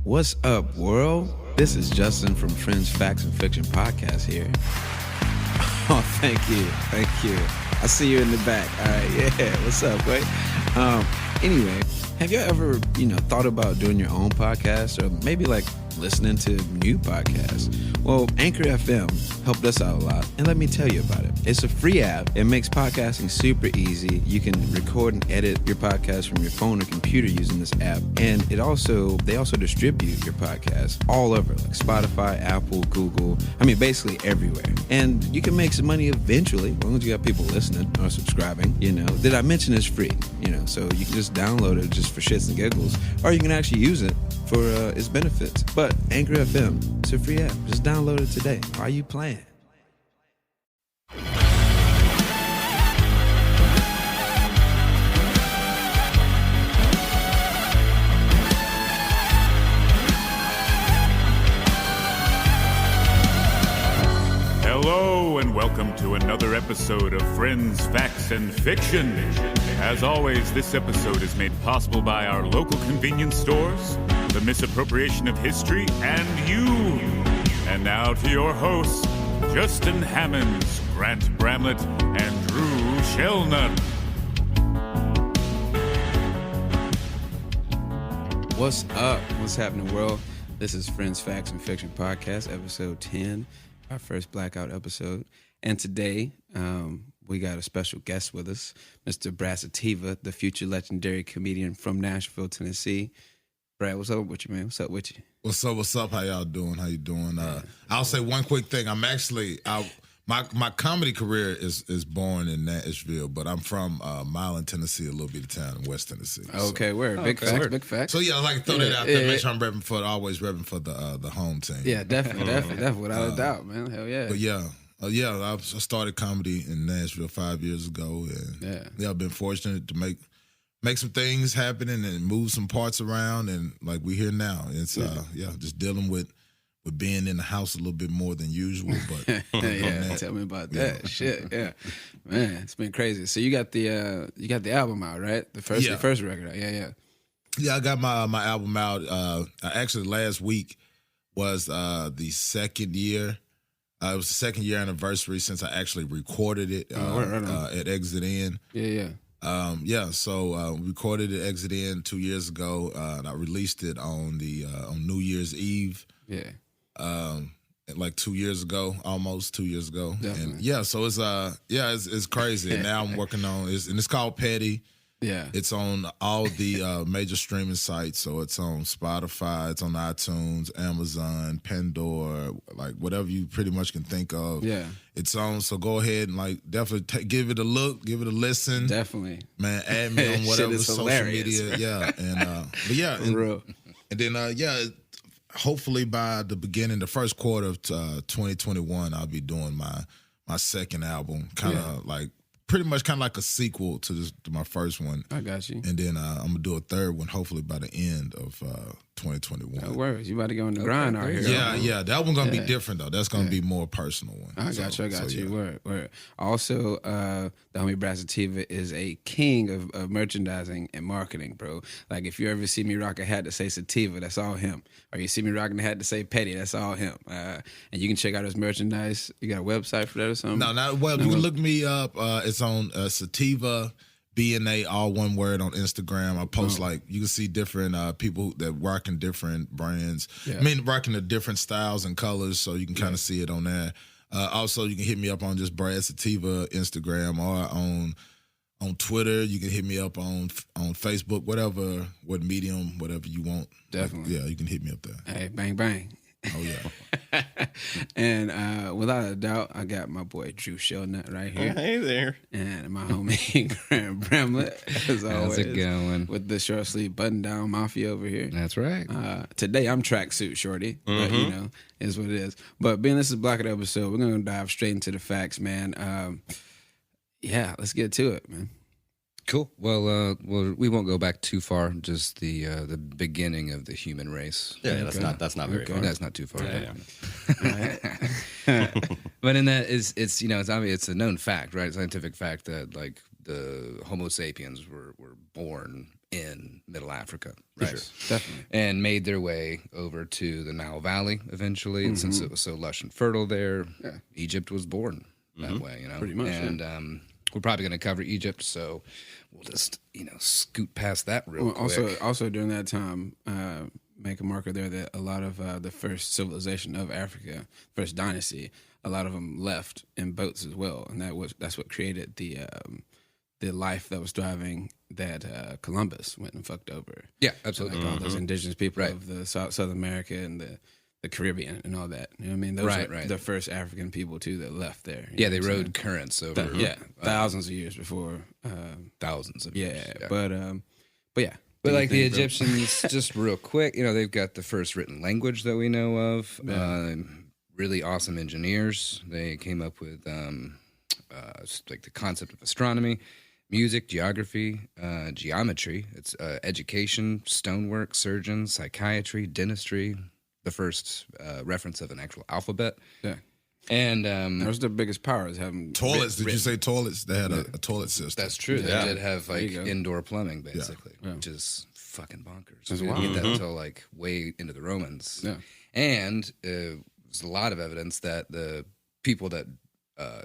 What's up, world? This is Justin from Friends, Facts, and Fiction podcast here. Oh, thank you. I see you in the back. All right, yeah. What's up, boy? Anyway, have you ever, thought about doing your own podcast or maybe like listening to new podcasts? Well, Anchor FM helped us out a lot, and let me tell you about it. It's a free app. It makes podcasting super easy. You can record and edit your podcast from your phone or computer using this app, and they also distribute your podcast all over, like Spotify, Apple, Google. Basically everywhere. And you can make some money eventually, as long as you got people listening or subscribing. Did I mention it's free? So you can just download it just for shits and giggles, or you can actually use it for its benefits. But Anchor FM, it's a free app. Just download it today. Why are you playing? Hello and welcome to another episode of Friends, Facts, and Fiction. As always, this episode is made possible by our local convenience stores, the misappropriation of history, and you. And now to your hosts, Justin Hammonds, Grant Bramlett, and Drew Shellnut. What's up? What's happening, world? This is Friends, Facts, and Fiction podcast, episode 10, our first Blackout episode. And today, we got a special guest with us, Mr. Brad Sativa, the future legendary comedian from Nashville, Tennessee. Brad, what's up with you, man? What's up with you? What's up? How y'all doing? How you doing? I'll say one quick thing. I'm actually my comedy career is born in Nashville, but I'm from Milan, Tennessee, a little bit of town in West Tennessee. Okay, where? Big facts. So yeah, I like to throw that out there. Make sure I'm always repping for the home team. Yeah, definitely, without a doubt, man. Hell yeah. But yeah. I started comedy in Nashville 5 years ago, and I've been fortunate to make some things happen and move some parts around, and like we here now. It's just dealing with being in the house a little bit more than usual. But tell me about that. Shit, yeah, man, it's been crazy. So you got the album out, right? The first record out. Yeah. I got my album out. Actually, last week was the second year. It was the second year anniversary since I actually recorded it at Exit In. So recorded it at Exit In 2 years ago, and I released it on New Year's Eve. Like 2 years ago, almost 2 years ago. Definitely. And so it's crazy. And now I'm working on it, and it's called Petty. Yeah, it's on all the major streaming sites. So it's on Spotify, it's on iTunes, Amazon, Pandora, like whatever you pretty much can think of. Yeah, it's on. So go ahead and definitely give it a look, give it a listen. Definitely, man. Add me on whatever social hilarious. media. Yeah, and then hopefully by the first quarter of 2021, I'll be doing my second album, pretty much like a sequel to my first one. I got you. And then I'm going to do a third one hopefully by the end of 2021. No worries. You about to go on the grind out here. Yeah. That one's going to be different, though. That's going to be more personal one. I got you. Word. Also, the homie Brad Sativa is a king of merchandising and marketing, bro. Like, if you ever see me rock a hat that say Sativa, that's all him. Or you see me rocking a hat that say Petty, that's all him. And you can check out his merchandise. You got a website for that or something? You can look me up. It's on Sativa BNA, all one word, on Instagram. I post you can see different people that rocking different brands. Yeah. Rocking the different styles and colors, so you can kind of see it on there. Also, you can hit me up on just Brad Sativa Instagram, or on Twitter. You can hit me up on Facebook, what medium, whatever you want. Definitely. You can hit me up there. Hey, bang, bang. Oh, yeah. And without a doubt, I got my boy Drew Shellnut right here. Hey there. And my homie Grant Bramlett, as always. How's it going? With the short sleeve button down mafia over here. That's right. Today I'm tracksuit shorty, but is what it is. But being this is Blackout episode, we're gonna dive straight into the facts, man. Let's get to it, man. Cool. Well, we won't go back too far. Just the beginning of the human race. Yeah, that's not very far. That's not too far. Yeah. But in that it's a known fact, right? Scientific fact that like the Homo sapiens were born in Middle Africa, right? Sure. Definitely. And made their way over to the Nile Valley eventually. And since it was so lush and fertile there, Egypt was born that way, you know. Pretty much. And we're probably going to cover Egypt, so we'll just, scoot past that real quick. Also during that time, make a marker there that a lot of the first civilization of Africa, first dynasty, a lot of them left in boats as well, and that's what created the life that was thriving that Columbus went and fucked over. Yeah, absolutely. Like all those indigenous people of the South America and the Caribbean and all that. You know what I mean? Those are the first African people too that left there. Yeah, they rode currents over. Thousands of years before. Thousands of years. Yeah, but yeah. But like the Egyptians, just real quick, they've got the first written language that we know of. Really awesome engineers. They came up with like the concept of astronomy, music, geography, geometry. It's education, stonework, surgeons, psychiatry, dentistry. The first reference of an actual alphabet. Yeah. And that was the biggest power, is having toilets. Did you say toilets? They had a toilet system. That's true. They did have like indoor plumbing, basically, which is fucking bonkers. We didn't get that until like way into the Romans. Yeah. And there's a lot of evidence that the people that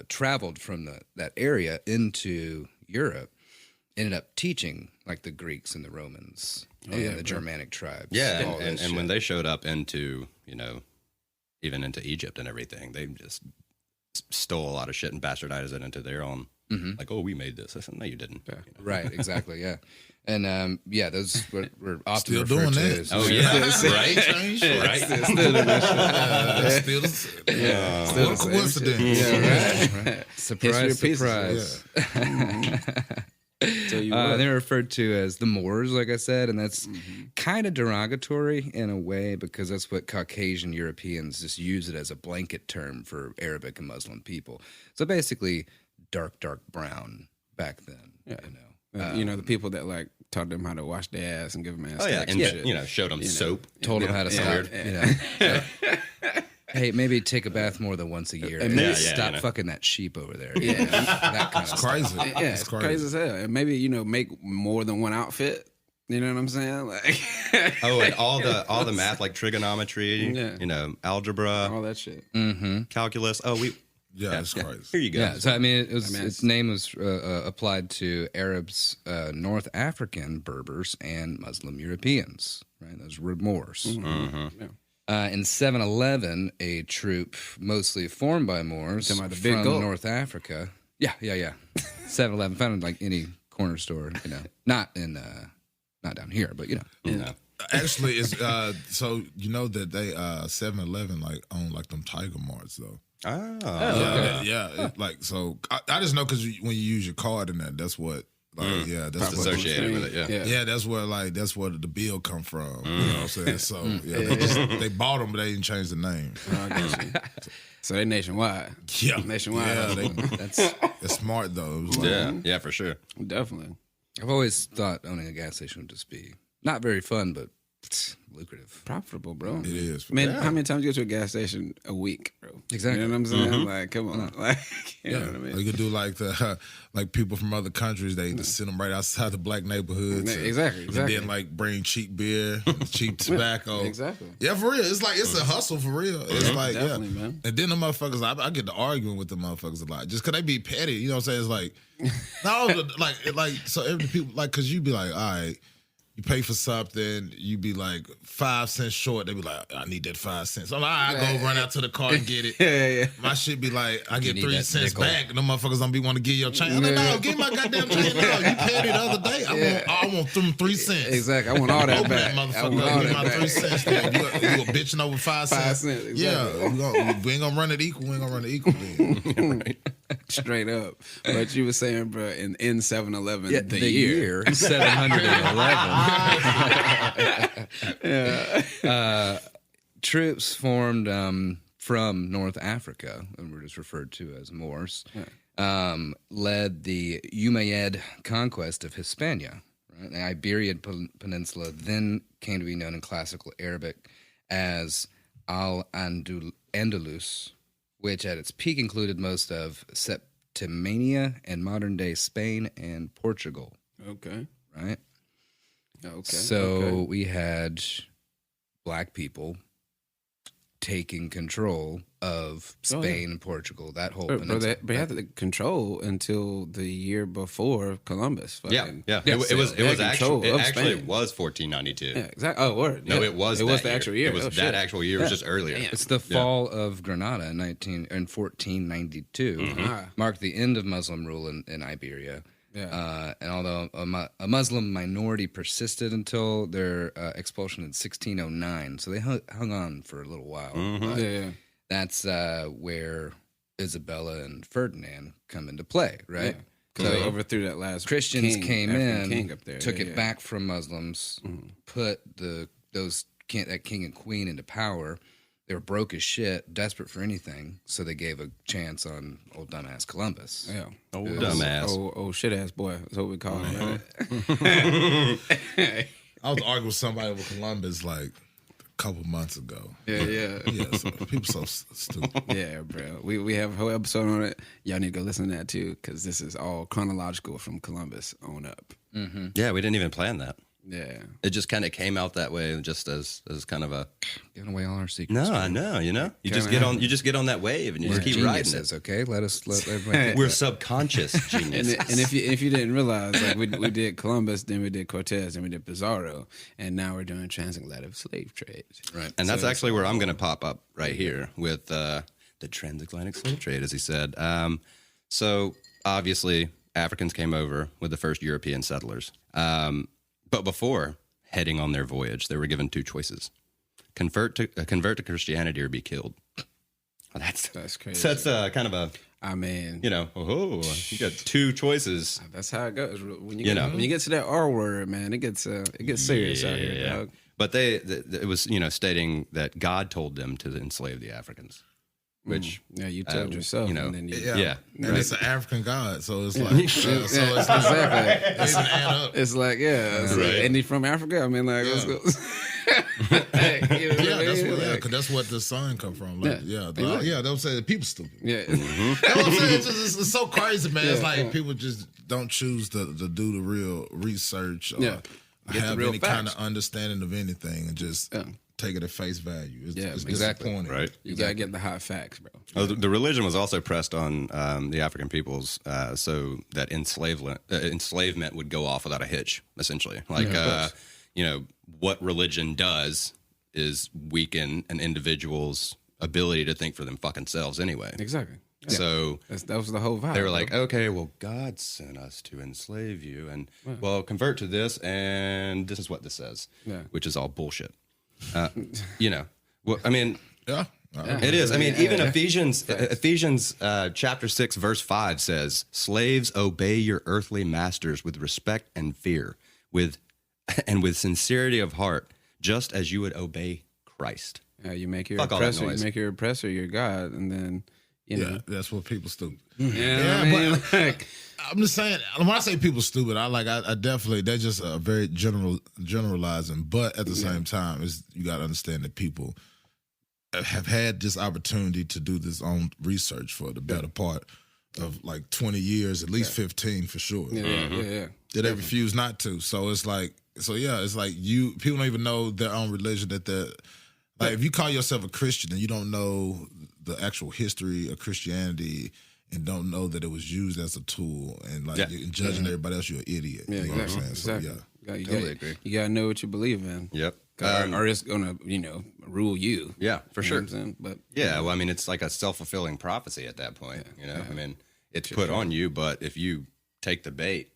traveled from that area into Europe ended up teaching like the Greeks and the Romans and the Germanic tribes. Yeah, and when they showed up into, even into Egypt and everything, they just stole a lot of shit and bastardized it into their own. Like, oh, we made this. I said, no, you didn't. Yeah. Right, exactly, yeah. And those were often Still referred doing to that. as... Oh, yeah, right? What a coincidence. Yeah, right. Surprise, History of surprise. Tell you what. They're referred to as the Moors, like I said, and that's kind of derogatory in a way because that's what Caucasian Europeans just use it as a blanket term for Arabic and Muslim people. So basically, dark brown back then. Yeah. The people that like taught them how to wash their ass and give them ass. Oh, yeah, and shit. showed them soap. Told them how to stop. Hey, maybe take a bath more than once a year. And maybe stop fucking that sheep over there. Yeah, that kind of Crazy. stuff. Yeah, it's crazy as hell. And maybe make more than one outfit. You know what I'm saying? Like, and all the math, like trigonometry, algebra, all that shit, calculus. Oh, it's crazy. Here you go. Yeah, so I mean, its name was applied to Arabs, North African Berbers, and Muslim Europeans. Right, those were Moors. In 711, a troop mostly formed by Moors from North Africa. Yeah. 711 found in like any corner store, not down here, but Actually, it's so that they 7-Eleven like own like them Tiger Marts though. So I just know because when you use your card in that's what. That's associated with it. Yeah, that's where the bill come from. You know what I'm saying? So they bought them, but they didn't change the name. I got you. So they nationwide. Yeah, nationwide. Yeah, that's smart though. Yeah, for sure. Definitely. I've always thought owning a gas station would just be not very fun, but lucrative, profitable, bro. It is. Man, how many times you go to a gas station a week, bro? Exactly. You know what I'm saying? Like, come on. Like, you know what I mean? You could do like the like people from other countries. They just send them right outside the black neighborhoods. Exactly. And then like bring cheap beer, cheap tobacco. Exactly. Yeah, for real. It's like it's a hustle for real. It's like man. And then the motherfuckers, I get to arguing with the motherfuckers a lot just because they be petty. You know what I'm saying? It's like like so every people like because you be like, all right. You pay for something, you be like 5 cents short. They be like, I need that 5 cents. I'm like, I go run out to the car and get it. Yeah. My shit be like, I get 3 cents nickel. back. And them motherfuckers don't be want to give your change. I'm like, no, give my goddamn change. No, you paid it the other day. I want them 3 cents. Exactly. I want all that back. Motherfucker, give my 3 cents. You a bitching over 5 cents. 5 cents. Exactly. Yeah, we ain't gonna run it equal. We ain't gonna run it equal then. Right. Straight up. But you were saying, bro, in 7-Eleven, the year 711. Troops formed from North Africa, and were just referred to as Moors, led the Umayyad conquest of Hispania. Right? The Iberian Peninsula then came to be known in classical Arabic as Al-Andalus, which at its peak included most of Septimania and modern-day Spain and Portugal. Okay. Right? Okay. So we had black people taking control of Spain and Portugal, that whole peninsula. But they had the control until the year before Columbus. Yeah. It was 1492. Yeah, exactly. Oh, word. No, yeah. it was the actual year. It was that actual year. It was just earlier. Damn. It's the fall of Granada in 1492. Marked the end of Muslim rule in Iberia. Yeah. And although a Muslim minority persisted until their expulsion in 1609, so they hung on for a little while. Yeah. That's where Isabella and Ferdinand come into play, right? Because they overthrew that last Christians came in, king up there. took it back from Muslims, put that king and queen into power. They were broke as shit, desperate for anything, so they gave a chance on old dumbass Columbus. Yeah, old dumbass, old shit ass boy. That's what we call him. I was arguing with somebody over Columbus like a couple months ago. Yeah. So people so stupid. Yeah, bro. We have a whole episode on it. Y'all need to go listen to that too, because this is all chronological from Columbus on up. Yeah, we didn't even plan that. Yeah, it just kind of came out that way, just as kind of a giving away all our secrets. No, I know. You just get on that wave and you just keep riding it. Okay, let everybody. We're subconscious geniuses. and if you didn't realize, like we did Columbus, then we did Cortez, then we did Pizarro, and now we're doing transatlantic slave trade. Right, and that's actually where I'm going to pop up right here with the transatlantic slave trade, as he said. So obviously, Africans came over with the first European settlers. But before heading on their voyage, they were given two choices: convert to Christianity or be killed. Well, that's crazy. So that's kind of a. I mean, you got two choices. That's how it goes. When you get to that R word, man, it gets serious out here, dog. But it was stating that God told them to enslave the Africans. Which you told yourself, and then and right. it's an African god, so it's like it's exactly. It's an add up. It's like and he from Africa. I mean, like let's go. Because that's what the sun come from. Like, they'll say the people stupid. Yeah, you know what I'm saying? It's so crazy, man. It's like people just don't choose to do the real research or have any kind of understanding of anything and just. Take it at face value. It's disappointing. Right. You gotta get the hot facts, bro. Oh, the religion was also pressed on the African peoples, so that enslavement would go off without a hitch. Essentially, what religion does is weaken an individual's ability to think for them fucking selves. Anyway, exactly. Yeah. So that was the whole vibe. They were like, okay, well, God sent us to enslave you, and convert to this, and this is what this says, which is all bullshit. Well, I mean, it is. I mean, even Ephesians chapter 6, verse 5 says, "Slaves, obey your earthly masters with respect and fear, with sincerity of heart, just as you would obey Christ." You make your oppressor your God, and then that's what people stupid. But I'm just saying, when I say people stupid, I definitely, they're just a very generalizing, but at the same time, you got to understand that people have had this opportunity to do this own research for the better part of like 20 years, at least 15 for sure. Yeah. They refuse not to. So it's like, people don't even know their own religion that they're, like, if you call yourself a Christian and you don't know the actual history of Christianity and don't know that it was used as a tool and you're judging everybody else, you're an idiot. Yeah, you know what I'm saying? Exactly. So you totally agree. You gotta know what you believe in. Yep. Or it's gonna, rule you. Yeah, for sure. What I'm saying? But well, I mean, it's like a self-fulfilling prophecy at that point. I mean, it's put on you, but if you take the bait,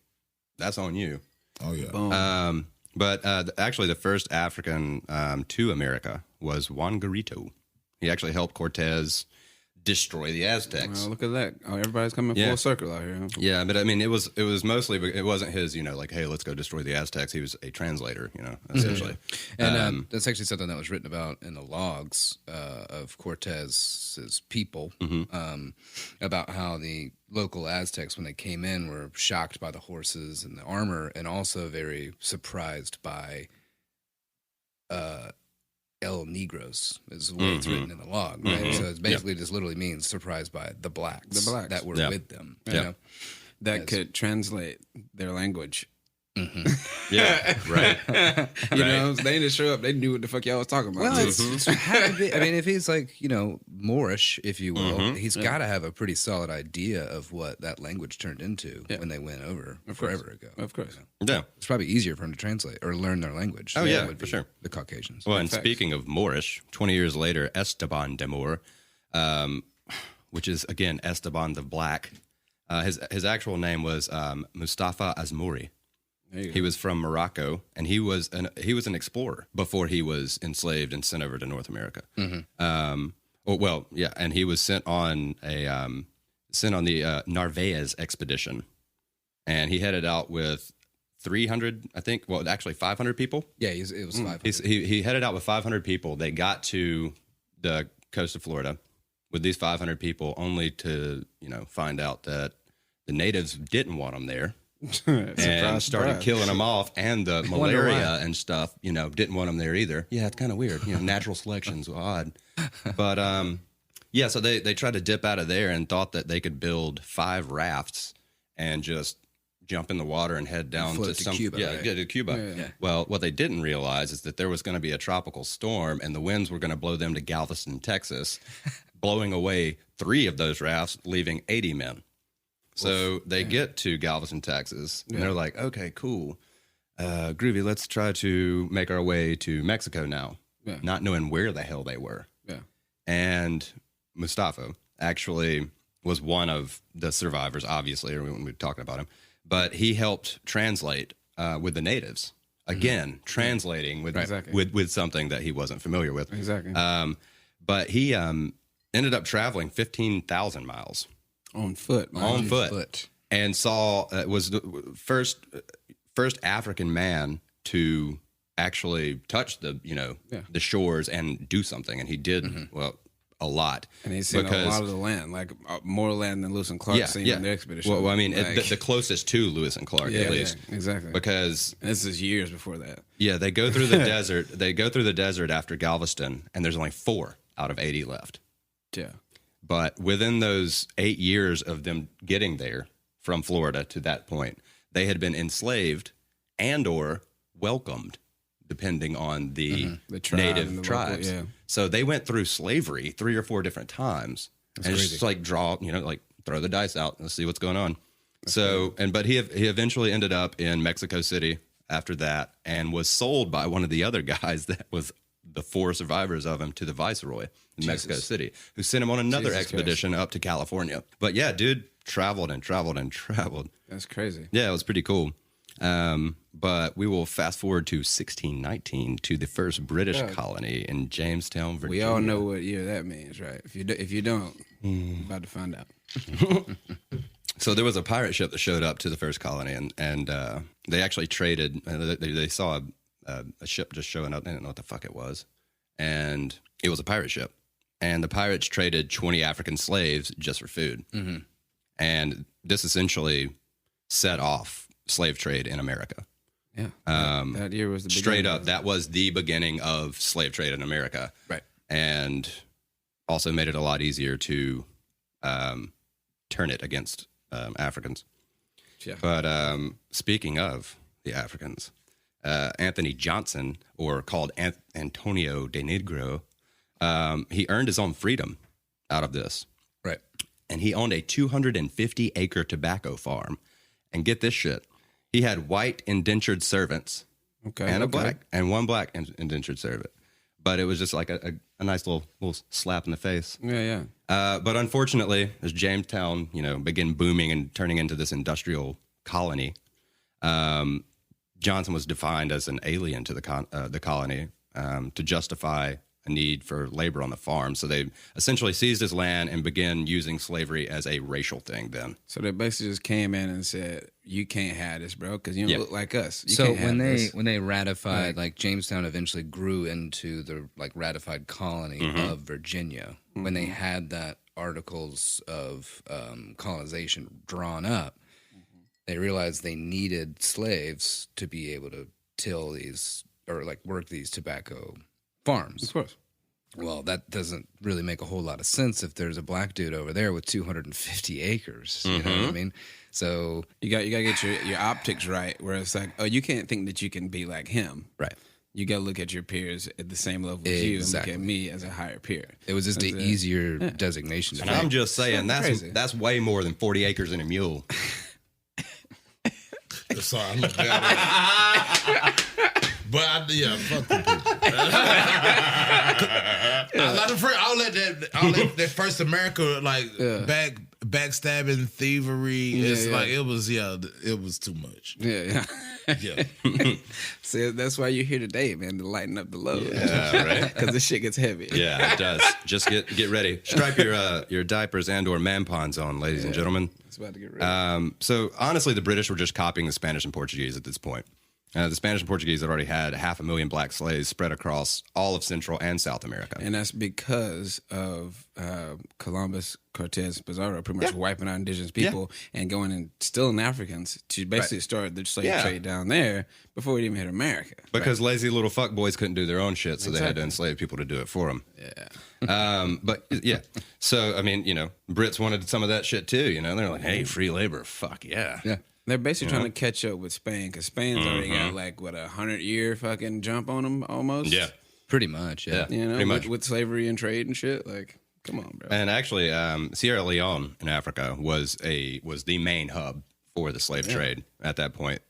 that's on you. Oh yeah. Boom. But actually, the first African to America was Juan Garito. He actually helped Cortez destroy the Aztecs. Look at that! Oh, everybody's coming full circle out here. Huh? Yeah, but I mean, it was mostly, it wasn't his, like, hey, let's go destroy the Aztecs. He was a translator, essentially. And that's actually something that was written about in the logs of Cortez's people, about how the local Aztecs, when they came in, were shocked by the horses and the armor, and also very surprised by El Negros is the way it's written in the log, right? So it's basically just literally means surprised by the blacks that were with them. You know? That could translate their language Yeah, right. You know, they didn't show up. They knew what the fuck y'all was talking about. Well, it's had to be. I mean, if he's like, you know, Moorish, if you will, he's got to have a pretty solid idea of what that language turned into when they went over forever ago. Of course. You know? Yeah. It's probably easier for him to translate or learn their language. Oh, than yeah, it would for be sure. The Caucasians. Well, and speaking of Moorish, 20 years later, Esteban de Moor, which is, again, Esteban the Black, his actual name was Mustafa Azmouri. He was from Morocco, and he was an explorer before he was enslaved and sent over to North America. And he was sent on the Narvaez expedition, and he headed out with 300, I think. Well, actually 500 people. Yeah, it was 500. He headed out with 500 people. They got to the coast of Florida with these 500 people, only to find out that the natives didn't want them there. And started killing them off, and the malaria and stuff, didn't want them there either. Yeah, it's kind of weird. Natural selection's odd. But, so they tried to dip out of there and thought that they could build 5 rafts and just jump in the water and head down to Cuba. Get to Cuba. Yeah. Well, what they didn't realize is that there was going to be a tropical storm, and the winds were going to blow them to Galveston, Texas, blowing away 3 of those rafts, leaving 80 men. So they get to Galveston, Texas, and they're like, okay, cool. Groovy, let's try to make our way to Mexico now, not knowing where the hell they were. Yeah. And Mustafa actually was one of the survivors, obviously, or when we were talking about him, but he helped translate with the natives. Again, translating with something that he wasn't familiar with. Exactly. But he ended up traveling 15,000 miles. On foot. And was the first African man to actually touch the shores and do something, and he did a lot. And he's seen a lot of the land, like more land than Lewis and Clark seen on their expedition. Well, I mean, the closest to Lewis and Clark, at least. Yeah, exactly. Because this is years before that. Yeah, they go through the desert. They go through the desert after Galveston, and there's only 4 out of 80 left. Yeah. But within those 8 years of them getting there from Florida to that point, they had been enslaved and or welcomed, depending on the native tribes. So they went through slavery 3 or 4 different times. That's crazy. Just like throw the dice out and see what's going on. But he eventually ended up in Mexico City after that, and was sold by one of the other guys that was the 4 survivors of him to the viceroy in Mexico City, who sent him on another expedition up to California. But yeah, dude traveled and traveled and traveled. That's crazy. Yeah, it was pretty cool. But we will fast forward to 1619 to the first British colony in Jamestown, Virginia. We all know what year that means, right? If you don't, you're about to find out. So there was a pirate ship that showed up to the first colony, and they actually traded. They saw a ship just showing up. They didn't know what the fuck it was, and it was a pirate ship. And the pirates traded 20 African slaves just for food. Mm-hmm. And this essentially set off slave trade in America. Yeah. That year was the beginning. Straight up, that was the beginning of slave trade in America. Right. And also made it a lot easier to turn it against Africans. Yeah. But speaking of the Africans, Anthony Johnson, or called Antonio de Negro, he earned his own freedom out of this. Right. And he owned a 250-acre tobacco farm. And get this shit, he had white indentured servants and one black indentured servant. But it was just like a nice little slap in the face. Yeah. But unfortunately, as Jamestown, began booming and turning into this industrial colony, Johnson was defined as an alien to the colony to justify a need for labor on the farm. So they essentially seized his land and began using slavery as a racial thing then. So they basically just came in and said, you can't have this, bro, because you don't look like us. When they ratified, like Jamestown eventually grew into the ratified colony of Virginia. Mm-hmm. When they had that articles of colonization drawn up, they realized they needed slaves to be able to till these or work these tobacco farms. Of course. Well, that doesn't really make a whole lot of sense if there's a black dude over there with 250 acres. You know what I mean? So you got to get your optics right, where it's like, oh, you can't think that you can be like him. Right. You got to look at your peers at the same level as you and look at me as a higher peer. It was just an easier designation. And I'm just saying, that's way more than 40 acres and a mule. Sorry, I looked down. But fuck the people. I'll let that first America backstabbing, thievery. It was too much. Yeah. See, that's why you're here today, man, to lighten up the load. Yeah, right. Because this shit gets heavy. Yeah, it does. Just get ready. Strap your diapers and/or mampons on, ladies and gentlemen. It's about to get ready. So honestly, the British were just copying the Spanish and Portuguese at this point. The Spanish and Portuguese had already had 500,000 black slaves spread across all of Central and South America. And that's because of Columbus, Cortez, Pizarro pretty much wiping out indigenous people and going and stealing Africans to basically start the slave trade down there before it even hit America. Because lazy little fuckboys couldn't do their own shit, so they had to enslave people to do it for them. Yeah. So, I mean, Brits wanted some of that shit too, They're like, hey, free labor, fuck yeah. Yeah. They're basically trying to catch up with Spain because Spain's already got 100-year fucking jump on them almost. Yeah, pretty much. Yeah, pretty much. With slavery and trade and shit. Like, come on, bro. And actually, Sierra Leone in Africa was the main hub for the slave trade at that point.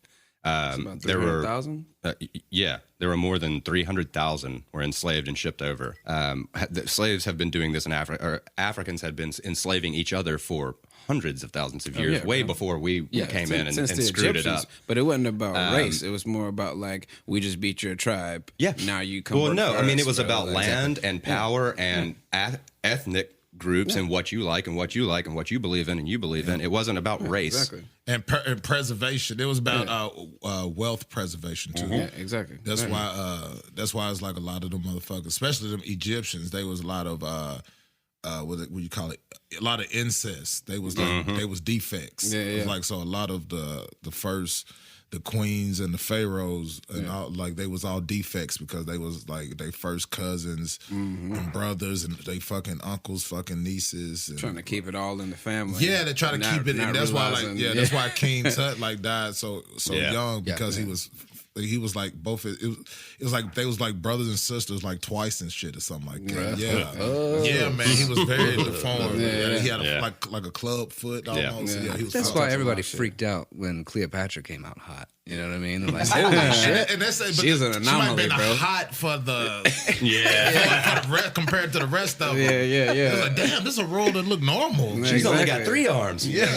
About 300,000? There were more than 300,000 were enslaved and shipped over. The slaves have been doing this in Africa, or Africans had been enslaving each other for hundreds of thousands of years, way before we came in and screwed it up. But it wasn't about race. It was more about we just beat your tribe. Yeah. Now you come. Well, no, I mean it was about land and power and ethnic groups and what you like and what you like and what you believe in and you believe in. It wasn't about race. Exactly. And preservation. It was about wealth preservation too. Yeah, exactly. That's why it's like a lot of them motherfuckers, especially them Egyptians. They was a lot of what you call it? A lot of incest. They was like they was defects. Yeah, It was like so a lot of the queens and the pharaohs and all, they was all defects because they was like they first cousins and brothers and they fucking uncles, fucking nieces, and trying to keep it all in the family. Yeah, they try to keep it, and that's why that's why King Tut died so young because he was like both. It was like they was like brothers and sisters like twice and shit or something like that. Yeah, man, he was very deformed. He had like a club foot almost. Yeah, he was that's why everybody freaked out when Cleopatra came out hot. You know what I mean? Like, holy shit! And that's she's an anomaly, she might have been hot for the for the rest, compared to the rest of them. Yeah. It's like, damn, this is a role that look normal. She's only got 3 arms. Yeah,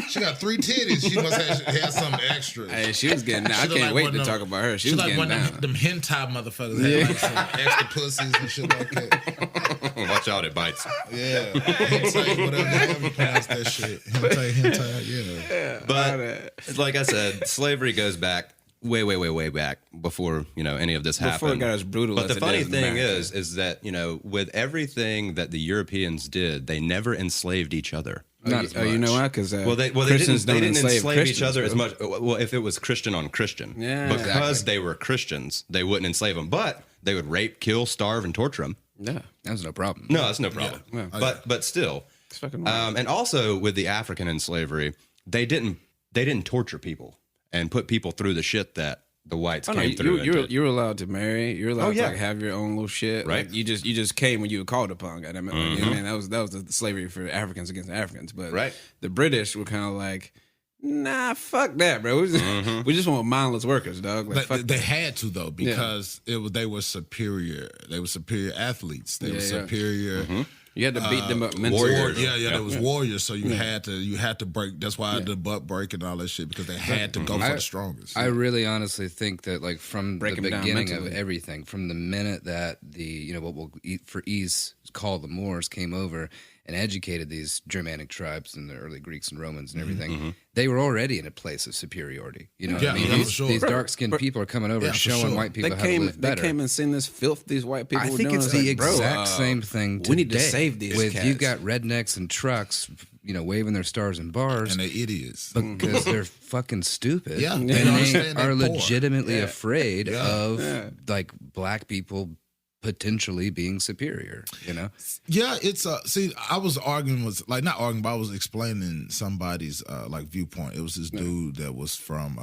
she got 3 titties. She must have something extra. Hey, she was getting down. I can't wait to talk about her. She was like getting one down. of them hentai motherfuckers had like some extra pussies and shit like that. Watch out, it bites. Yeah, hentai, whatever you pronounce that shit. Hentai, yeah. But like I said, slavery goes back way back before any of this happened. Before it got as brutal. But as the funny thing is is that with everything that the Europeans did, they never enslaved each other. Not as much. You know why? Because they didn't enslave each other as much. Well, if it was Christian on Christian, because they were Christians, they wouldn't enslave them, but they would rape, kill, starve, and torture them. Yeah, that was no problem. No, that's no problem. Yeah. But still, it's fucking wild. and also with the African in slavery, they didn't torture people and put people through the shit that the whites came through. You're allowed to marry. You're allowed to have your own little shit. Right. Like, you just came when you were called upon. Goddamn it. Like, man, that was the slavery for Africans against Africans. But the British were kind of like, nah, fuck that, bro. We just want mindless workers, dog. Like, they had to though because they were superior. They were superior athletes. They were superior. You had to beat them up mentally. Warriors. There was warriors, so you had to break. That's why the butt break and all that shit because they had to go for the strongest. I really honestly think that from the beginning of everything, from the minute that the what we'll for ease call the Moors came over and educated these Germanic tribes and the early Greeks and Romans and everything, they were already in a place of superiority. You know what I mean? These dark-skinned people are coming over and showing white people how to live better. They came and seen this filth these white people were doing. I think it's the exact same thing today. We need to save these cats. You've got rednecks and trucks, waving their stars in bars. And they're idiots. Because they're fucking stupid. Yeah. And they are legitimately afraid of, black people potentially being superior, you know? Yeah, it's see, I was arguing with not arguing, but I was explaining somebody's viewpoint. It was this dude that was from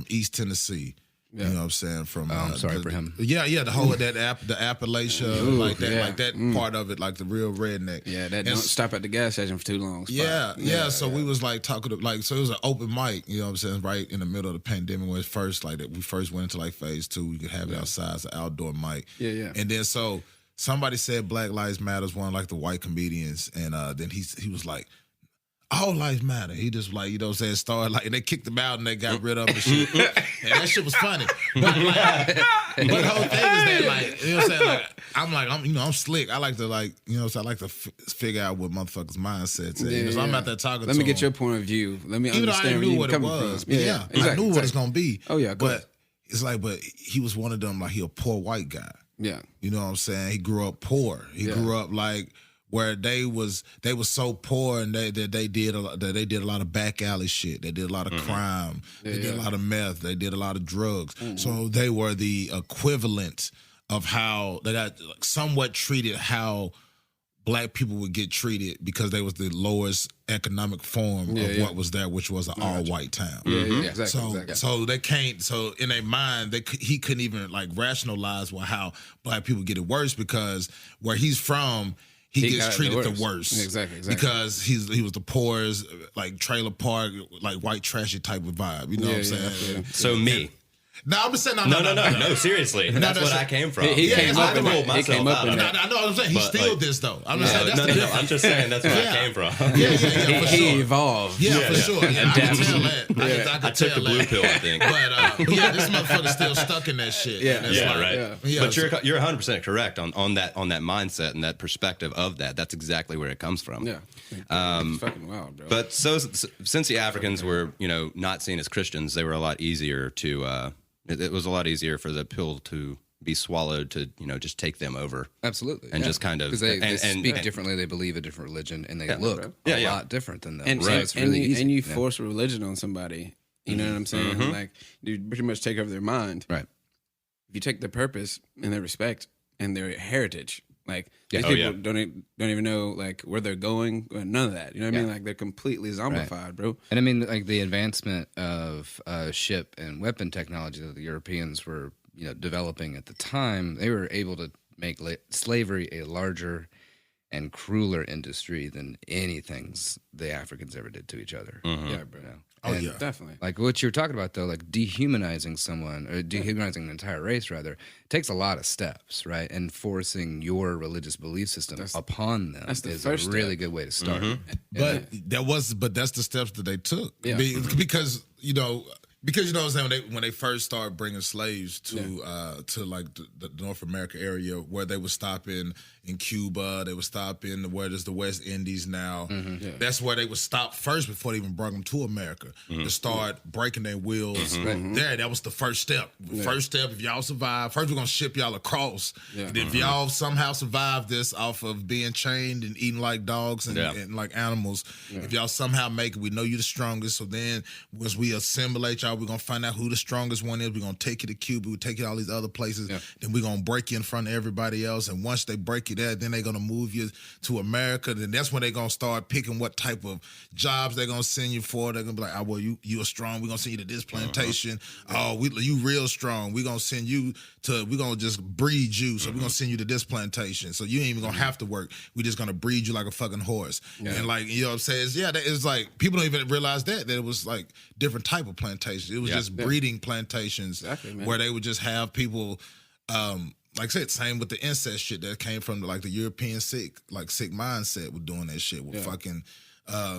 East Tennessee. Yeah. You know what I'm saying? From I'm sorry for him. Yeah, the whole the Appalachia, part of it, like the real redneck. Yeah, don't stop at the gas station for too long. So we was like talking to so it was an open mic, you know what I'm saying, right in the middle of the pandemic when it first we first went into like phase 2, we could have it outside, it's an outdoor mic. Yeah. And then so somebody said Black Lives Matters, one of like the white comedians, and then he was like, all lives matter. He just like, you know what I'm saying, started like, and they kicked him out and they got rid of him and shit. And that shit was funny. But the whole thing is that like, you know what I'm saying, like, I'm slick. I like to like, you know what I'm saying, I like to figure out what motherfuckers' mindsets is. So I'm out there talking to Let me get your point of view. Let me understand even though I where knew what it was. Exactly, I knew what it's going to be. Oh, yeah, but it's like, but he was one of them, like he a poor white guy. Yeah. You know what I'm saying? He grew up poor. He grew up like, where they was so poor and they did a lot of back alley shit. They did a lot of crime. They did a lot of meth. They did a lot of drugs. So they were the equivalent of how they got somewhat treated how black people would get treated because they was the lowest economic form of what was there, which was an all-white town. Exactly. So they can't. So in their mind, he couldn't even like rationalize how black people get it worse because where he's from. He gets treated the worst. Exactly. Because he was the poorest, like trailer park, like white trashy type of vibe. You know what I'm saying? So me. No, I'm just saying. No, seriously. That's what I came from. He came up in that. I know what I'm saying. He steal this though. I'm just saying that's the difference. I'm just saying that's where I came from. For sure. He evolved. Yeah, for sure. I can tell that. I took the blue pill, I think. But this motherfucker's still stuck in that shit. Right. But you're 100% correct on that mindset and that perspective of that. That's exactly where it comes from. Yeah. It's fucking wild, bro. But since the Africans were, not seen as Christians, they were a lot easier to. It was a lot easier for the pill to be swallowed to, just take them over. Absolutely. And just kind of... Because they speak differently, they believe a different religion, and they look a lot different than them. And, so it's really easy. And you force religion on somebody, you know what I'm saying? Like, you pretty much take over their mind. Right. If you take their purpose and their respect and their heritage, like, these people don't even know, like, where they're going, or none of that. You know what I mean? Like, they're completely zombified, bro. And I mean, like, the advancement of ship and weapon technology that the Europeans were, developing at the time, they were able to make slavery a larger and crueler industry than anything the Africans ever did to each other. Yeah, bro. Definitely. Like what you're talking about, though, like dehumanizing someone, or dehumanizing an entire race, rather, takes a lot of steps, right? And forcing your religious belief system upon them is a really good way to start. But that's the steps that they took. Yeah. Because you know what I'm saying, when they first started bringing slaves to like the North America area, where they would stop in Cuba, they would stop in where there's the West Indies now. That's where they would stop first before they even brought them to America to start breaking their wheels. There, that was the first step. First step, if y'all survive, first we're gonna ship y'all across. And if y'all somehow survive this off of being chained and eating like dogs and like animals, if y'all somehow make it, we know you're the strongest. So then once we assimilate y'all, we're gonna find out who the strongest one is. We're gonna take you to Cuba, we take you to all these other places, then we're gonna break you in front of everybody else. And once they break you there, then they're gonna move you to America. Then that's when they're gonna start picking what type of jobs they're gonna send you for. They're gonna be like, oh, well, you are strong, we're gonna send you to this plantation. Oh, you real strong, we're gonna send you to, we're gonna just breed you, so we're gonna send you to this plantation. So you ain't even gonna have to work. We're just gonna breed you like a fucking horse. And like, you know what I'm saying? It's like, people don't even realize that it was like different type of plantations. It was just breeding plantations where they would just have people, like I said, same with the incest shit that came from like the European sick mindset with doing that shit with fucking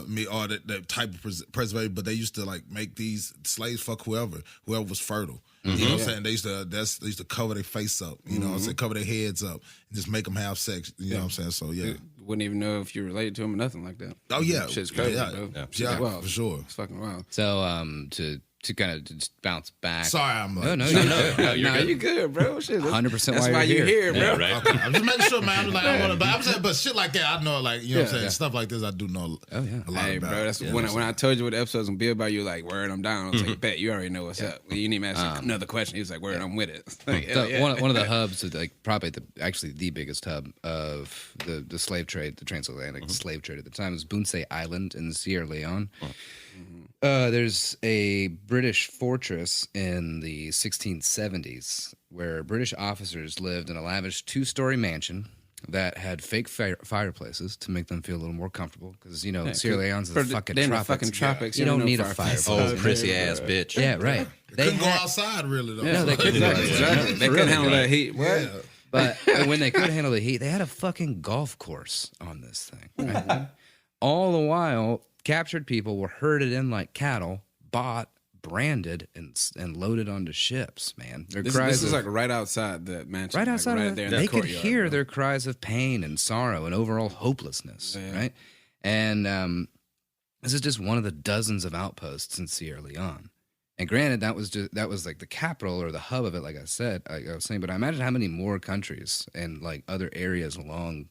me, or that type of preservation. But they used to like make these slaves fuck whoever was fertile. You know what I'm saying? They used to cover their face up, you know what I'm saying? Cover their heads up and just make them have sex. You know what I'm saying? So yeah. Wouldn't even know if you're related to them or nothing like that. Oh yeah. Shit's crazy, bro. Yeah, for sure. It's fucking wild. So to to kind of just bounce back. Sorry, I'm like, no, you're good, bro. Shit, 100% that's why you're here, bro. Yeah, right. Okay, I'm just making sure, man. I'm like, I want to, but I'm saying, but shit like that, I know, like, you know what I'm saying, stuff like this, I do know. Oh yeah, a lot Hey, about. bro, that's when I told you what the episode's gonna be about. You like, word, I'm down. I was like, bet you already know what's up. You need me to ask another question. He was like, word, I'm with it. Like, so one of the hubs, like probably the biggest hub of the slave trade, the transatlantic slave trade at the time, was Bunce Island in Sierra Leone. There's a British fortress in the 1670s where British officers lived in a lavish 2-story mansion that had fake fireplaces to make them feel a little more comfortable because Sierra Leone's in the fucking tropics. You don't need a fireplace. Oh, prissy ass bitch. Yeah, right. They couldn't go outside, really, though. No, they couldn't. Exactly. They couldn't handle that heat. What? Yeah. But when they could handle the heat, they had a fucking golf course on this thing. Right? All the while, captured people were herded in like cattle, bought, branded, and loaded onto ships, man. This is like right outside the mansion. Right outside like, of there in they the could courtyard, hear bro. their cries of pain and sorrow and overall hopelessness, right? And this is just one of the dozens of outposts in Sierra Leone. And granted, that was like the capital or the hub of it, like I said, I was saying. But I imagine how many more countries and like other areas along,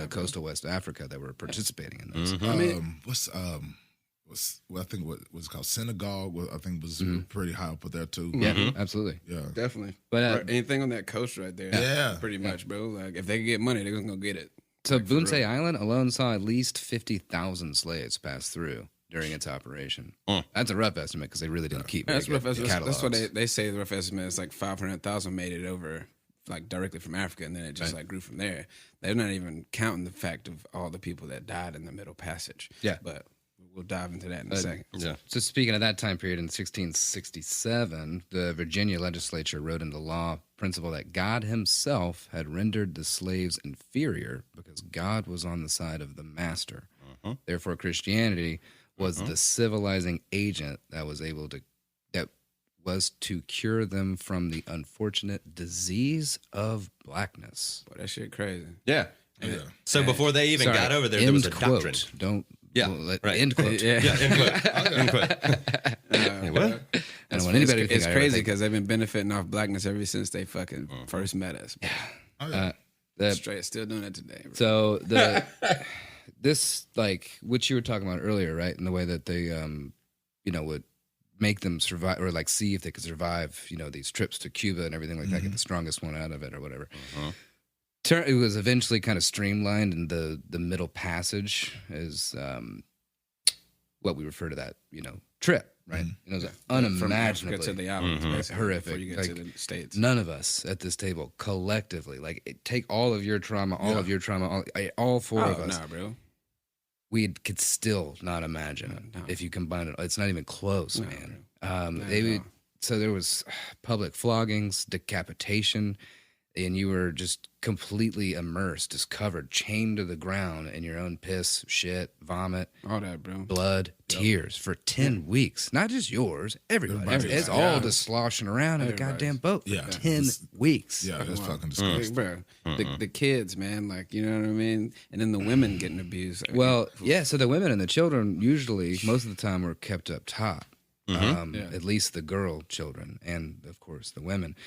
coastal West Africa that were participating in this. I mean, I think what was called Senegal. I think was pretty high up there too. Yeah, absolutely. Yeah, Definitely. But anything on that coast right there, Yeah. pretty much, bro. Like if they can get money, they're gonna go get it. so Bunce Island alone saw at least 50,000 slaves pass through during its operation. That's a rough estimate because they really didn't keep. That's very rough good estimate. That's what catalogs. they say. The rough estimate is like 500,000 made it over, like directly from Africa, and then it just like grew from there. They're not even counting the fact of all the people that died in the Middle Passage. Yeah. But we'll dive into that in a second. Yeah. So speaking of that time period in 1667, the Virginia legislature wrote into law principle that God himself had rendered the slaves inferior because God was on the side of the master. Therefore, Christianity was the civilizing agent that was to cure them from the unfortunate disease of blackness. Boy, that shit crazy. Yeah. So before they even got over there was a quote. doctrine. Don't. Yeah, Right. End quote. Yeah, end quote. End quote. What? I don't want anybody to think It's I crazy think- because they've been benefiting off blackness ever since they fucking first met us. the- Straight, still doing it today. Bro. So this like what you were talking about earlier, right? In the way that they would make them survive or like see if they could survive, these trips to Cuba and everything like that, get the strongest one out of it or whatever. It was eventually kind of streamlined, and the Middle Passage is what we refer to that trip, right? It was From Africa unimaginably to the islands, basically, horrific. before you get to the States. None of us at this table collectively, take all of your trauma, all of your trauma, all four of us. Nah, bro. We could still not imagine if you combine it. It's not even close, man. So there was public floggings, decapitation, and you were just completely immersed, just covered, chained to the ground in your own piss, shit, vomit, All that, bro. blood, tears for 10 weeks. Not just yours, everybody. It's all just sloshing around in a goddamn boat for 10 weeks. Yeah, that's fucking disgusting. Bro, the kids, man, like, you know what I mean? And then the women getting abused. Well, yeah, so the women and the children usually, most of the time, were kept up top. At least the girl children and, of course, the women.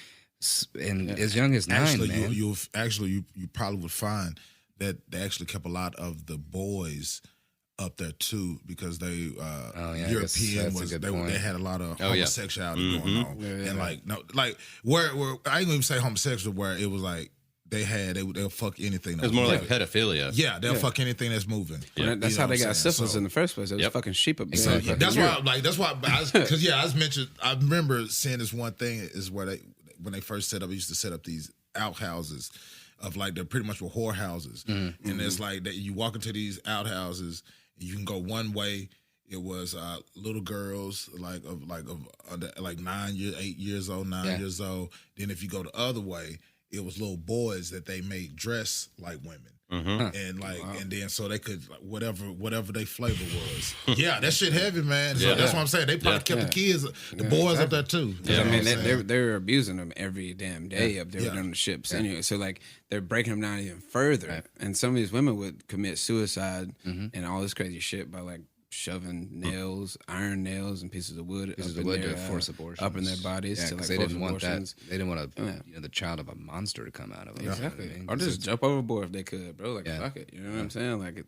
And as young as 9, Actually, man. you probably would find that they actually kept a lot of the boys up there too, because they European was they had a lot of homosexuality going on, and where I ain't gonna even say homosexual, where it was like they'll fuck anything. It was more like pedophilia. Yeah, they'll fuck anything that's moving. Yeah. That's how they got syphilis in the first place. It was fucking sheep up there. That's why I was mentioned. I remember seeing this one thing is where when they first set up, they used to set up these outhouses of they're pretty much were whorehouses, and it's like that you walk into these outhouses, and you can go one way. It was little girls of 9 years, 8 years old, 9 years old. Then if you go the other way, it was little boys that they made dress like women. And and then so they could whatever their flavor was. Yeah, that shit heavy, man. So that's what I'm saying. They probably kept the kids, the boys up there too. Yeah, I mean they're abusing them every damn day up there on the ships anyway. So they're breaking them down even further. And some of these women would commit suicide and all this crazy shit by shoving nails, iron nails, and pieces of wood, to force abortions up in their bodies. Yeah, to they didn't want that. They didn't want the child of a monster to come out of it. Exactly. You know what I mean? Or just jump overboard if they could, bro. Like fuck it. You know what I'm saying? Like it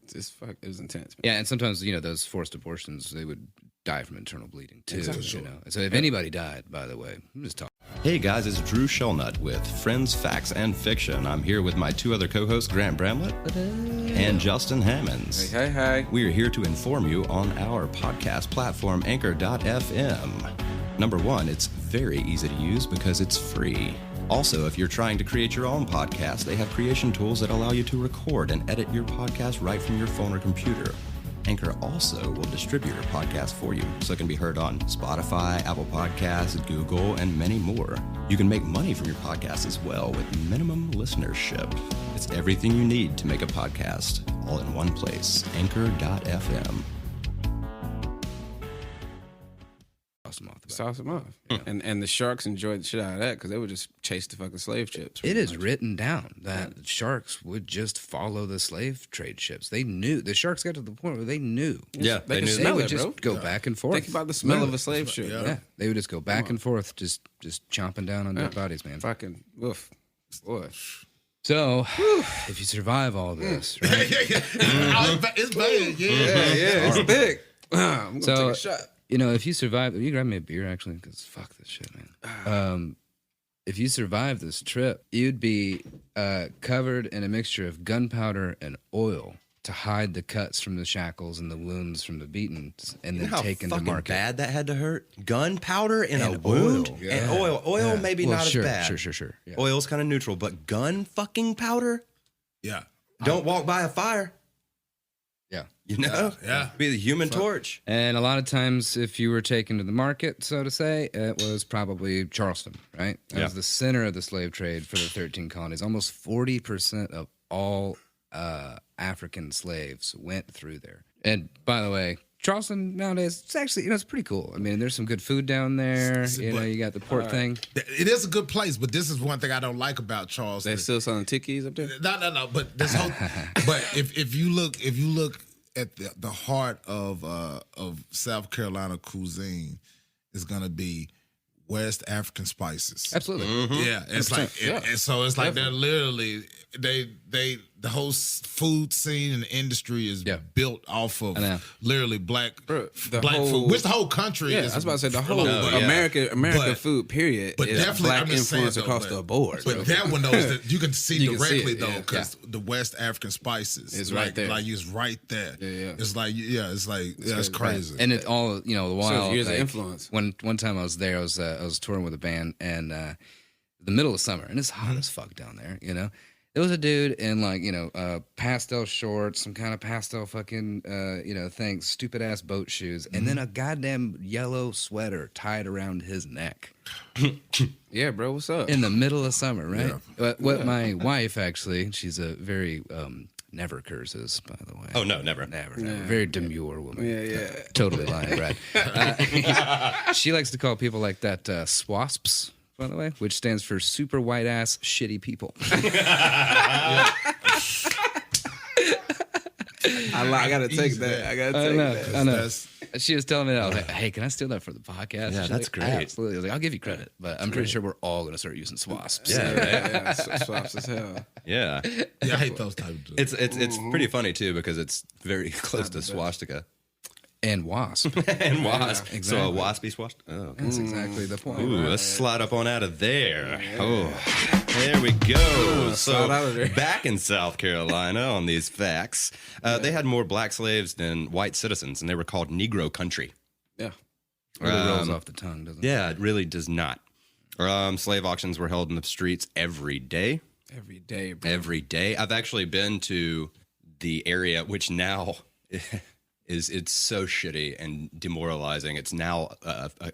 was intense. Man. Yeah, and sometimes those forced abortions, they would die from internal bleeding too. Exactly. So if anybody died, by the way, I'm just talking. Hey guys, it's Drew Shellnut with Friends, Facts, and Fiction. I'm here with my two other co-hosts, Grant Bramlett and Justin Hammonds. Hey. We are here to inform you on our podcast platform, Anchor.fm. Number one, it's very easy to use because it's free. Also, if you're trying to create your own podcast, they have creation tools that allow you to record and edit your podcast right from your phone or computer. Anchor also will distribute your podcast for you, so it can be heard on Spotify, Apple Podcasts, Google, and many more. You can make money from your podcast as well with minimum listenership. It's everything you need to make a podcast, all in one place. Anchor.fm. Sauce them off. Yeah. And the sharks enjoyed the shit out of that because they would just chase the fucking slave ships. It is written down that sharks would just follow the slave trade ships. They knew. The sharks got to the point where they knew. Yeah, they knew. They would it, just go back and forth. Think about the smell of a slave ship. Yeah, they would just go back and forth, just chomping down on dead bodies, man. Fucking woof. Boy. So, if you survive all this, right? It's bad. Yeah, it's big. I'm gonna take a shot. If you survive, you grab me a beer actually, because fuck this shit, man. If you survive this trip, you'd be covered in a mixture of gunpowder and oil to hide the cuts from the shackles and the wounds from the beatings, and then taken to market. Bad that had to hurt. Gunpowder in a wound and oil. Oil maybe not as bad. Sure. Yeah. Oil's kind of neutral, but gun fucking powder. Yeah. Don't walk by a fire. Yeah. Yeah. Be the human torch. And a lot of times, if you were taken to the market, so to say, it was probably Charleston, right? That was the center of the slave trade for the 13 colonies. Almost 40% of all African slaves went through there. And by the way, Charleston nowadays, it's actually, it's pretty cool. I mean, there's some good food down there. You got the port thing. It is a good place, but this is one thing I don't like about Charleston. They still selling tikis up there? No. But this whole, but if you look at the heart of South Carolina cuisine, is gonna be West African spices. Absolutely. Yeah, it's like, and so it's like they're literally the whole food scene and industry is built off of literally black food, which the whole country is. I was about to say the whole American food period, but is definitely black influence across the board. But that one though, you can see directly though, because the West African spices is right there. Like it's right there. Yeah. It's crazy. And it all the while. So years of influence. One time I was there, I was touring with a band, and the middle of summer, and it's hot as fuck down there. There was a dude in pastel shorts, some kind of pastel fucking thing, stupid ass boat shoes, and then a goddamn yellow sweater tied around his neck. Yeah, bro, what's up? In the middle of summer, right? Yeah. What my wife actually, she's a very never curses, by the way. Oh no, never. Very demure woman. Yeah. Totally lying, Brad. She likes to call people like that swasps, by the way, which stands for super white ass shitty people. I gotta take that. I know. She was telling me that. I was like, hey, can I steal that for the podcast? Yeah, that's great. Absolutely. I was like, I'll give you credit, but I'm pretty sure we're all going to start using swasps. Yeah, swaps as hell. Yeah. I hate those type of jokes. It's pretty funny too because it's very close to swastika. And wasp. And wasp. Exactly. So a waspy swastika? Oh, okay. That's exactly the point. Ooh, let's slide up on out of there. Oh, there we go. So back in South Carolina on these facts, they had more black slaves than white citizens, and they were called Negro country. Yeah. It really rolls off the tongue, doesn't it? Yeah, it really does not. Slave auctions were held in the streets every day. Every day, bro. Every day. I've actually been to the area, which now... it's so shitty and demoralizing. It's now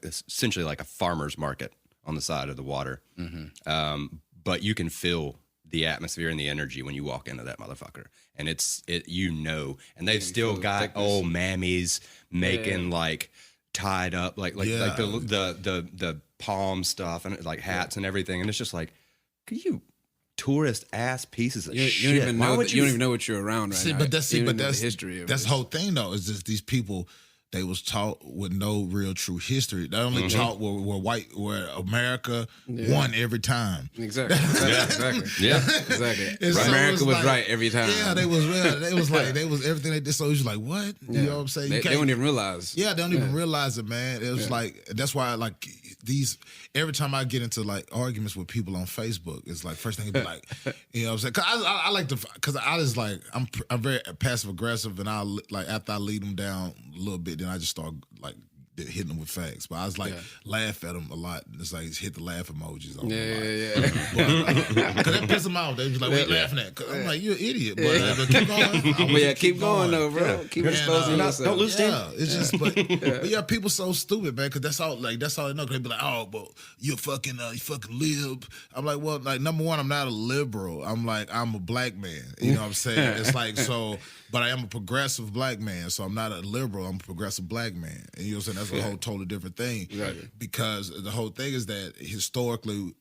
essentially like a farmer's market on the side of the water. Mm-hmm. But you can feel the atmosphere and the energy when you walk into that motherfucker. And and they've still got old mammies making like tied up, like the palm stuff and like hats and everything. And it's just like, could you tourist ass pieces of You shit. don't even Why know. would You don't even know what you're around right now. But that's You don't but know that's the history of that's it. the whole thing though. Is just these people. They was taught with no real true history. They only taught where America won every time. Exactly. Exactly. Yeah. Exactly. And so America it's was like- right every time. Yeah, they was real. They was like they was everything they did. So it was like what? You know what I'm saying? They don't even realize. Yeah, they don't even realize it, man. It was like that's why like these every time I get into like arguments with people on Facebook, it's like first thing it'd be like, you know what I'm saying? Cause I like to, cause I just like I'm very passive aggressive, and I like after I lead them down a little bit, then I just start like hitting them with facts. But I was like laugh at them a lot. It's like hit the laugh emojis. On Cause that piss them off. They was like, "What you laughing at?" Cause I'm like, "You're an idiot." But keep going. But keep going though, bro. Keep exposing yourself. Don't lose steam. It's just, but yeah, people so stupid, man. Because that's all they know. Cause they be like, "Oh, but you fucking lib." I'm like, well, like number one, I'm not a liberal. I'm a black man. You know what I'm saying? It's like so. But I am a progressive black man, so I'm not a liberal. I'm a progressive black man. And you know what I'm saying? That's a whole totally different thing. Exactly. Because the whole thing is that historically,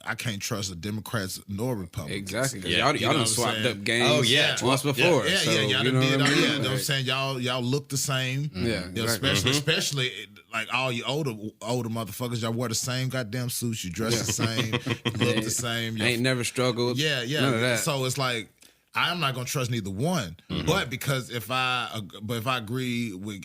I can't trust the Democrats nor Republicans. Exactly. Yeah. Y'all done swapped up games. Oh, yeah. Once before. Yeah, so, y'all you done know did. what I mean? You know what I'm saying? Y'all look the same. Yeah, You know, especially like all you older motherfuckers, y'all wear the same goddamn suits. You dress the same. You look the same. Ain't never struggled. Yeah. None of that. So it's like I'm not gonna trust neither one. But because if I agree with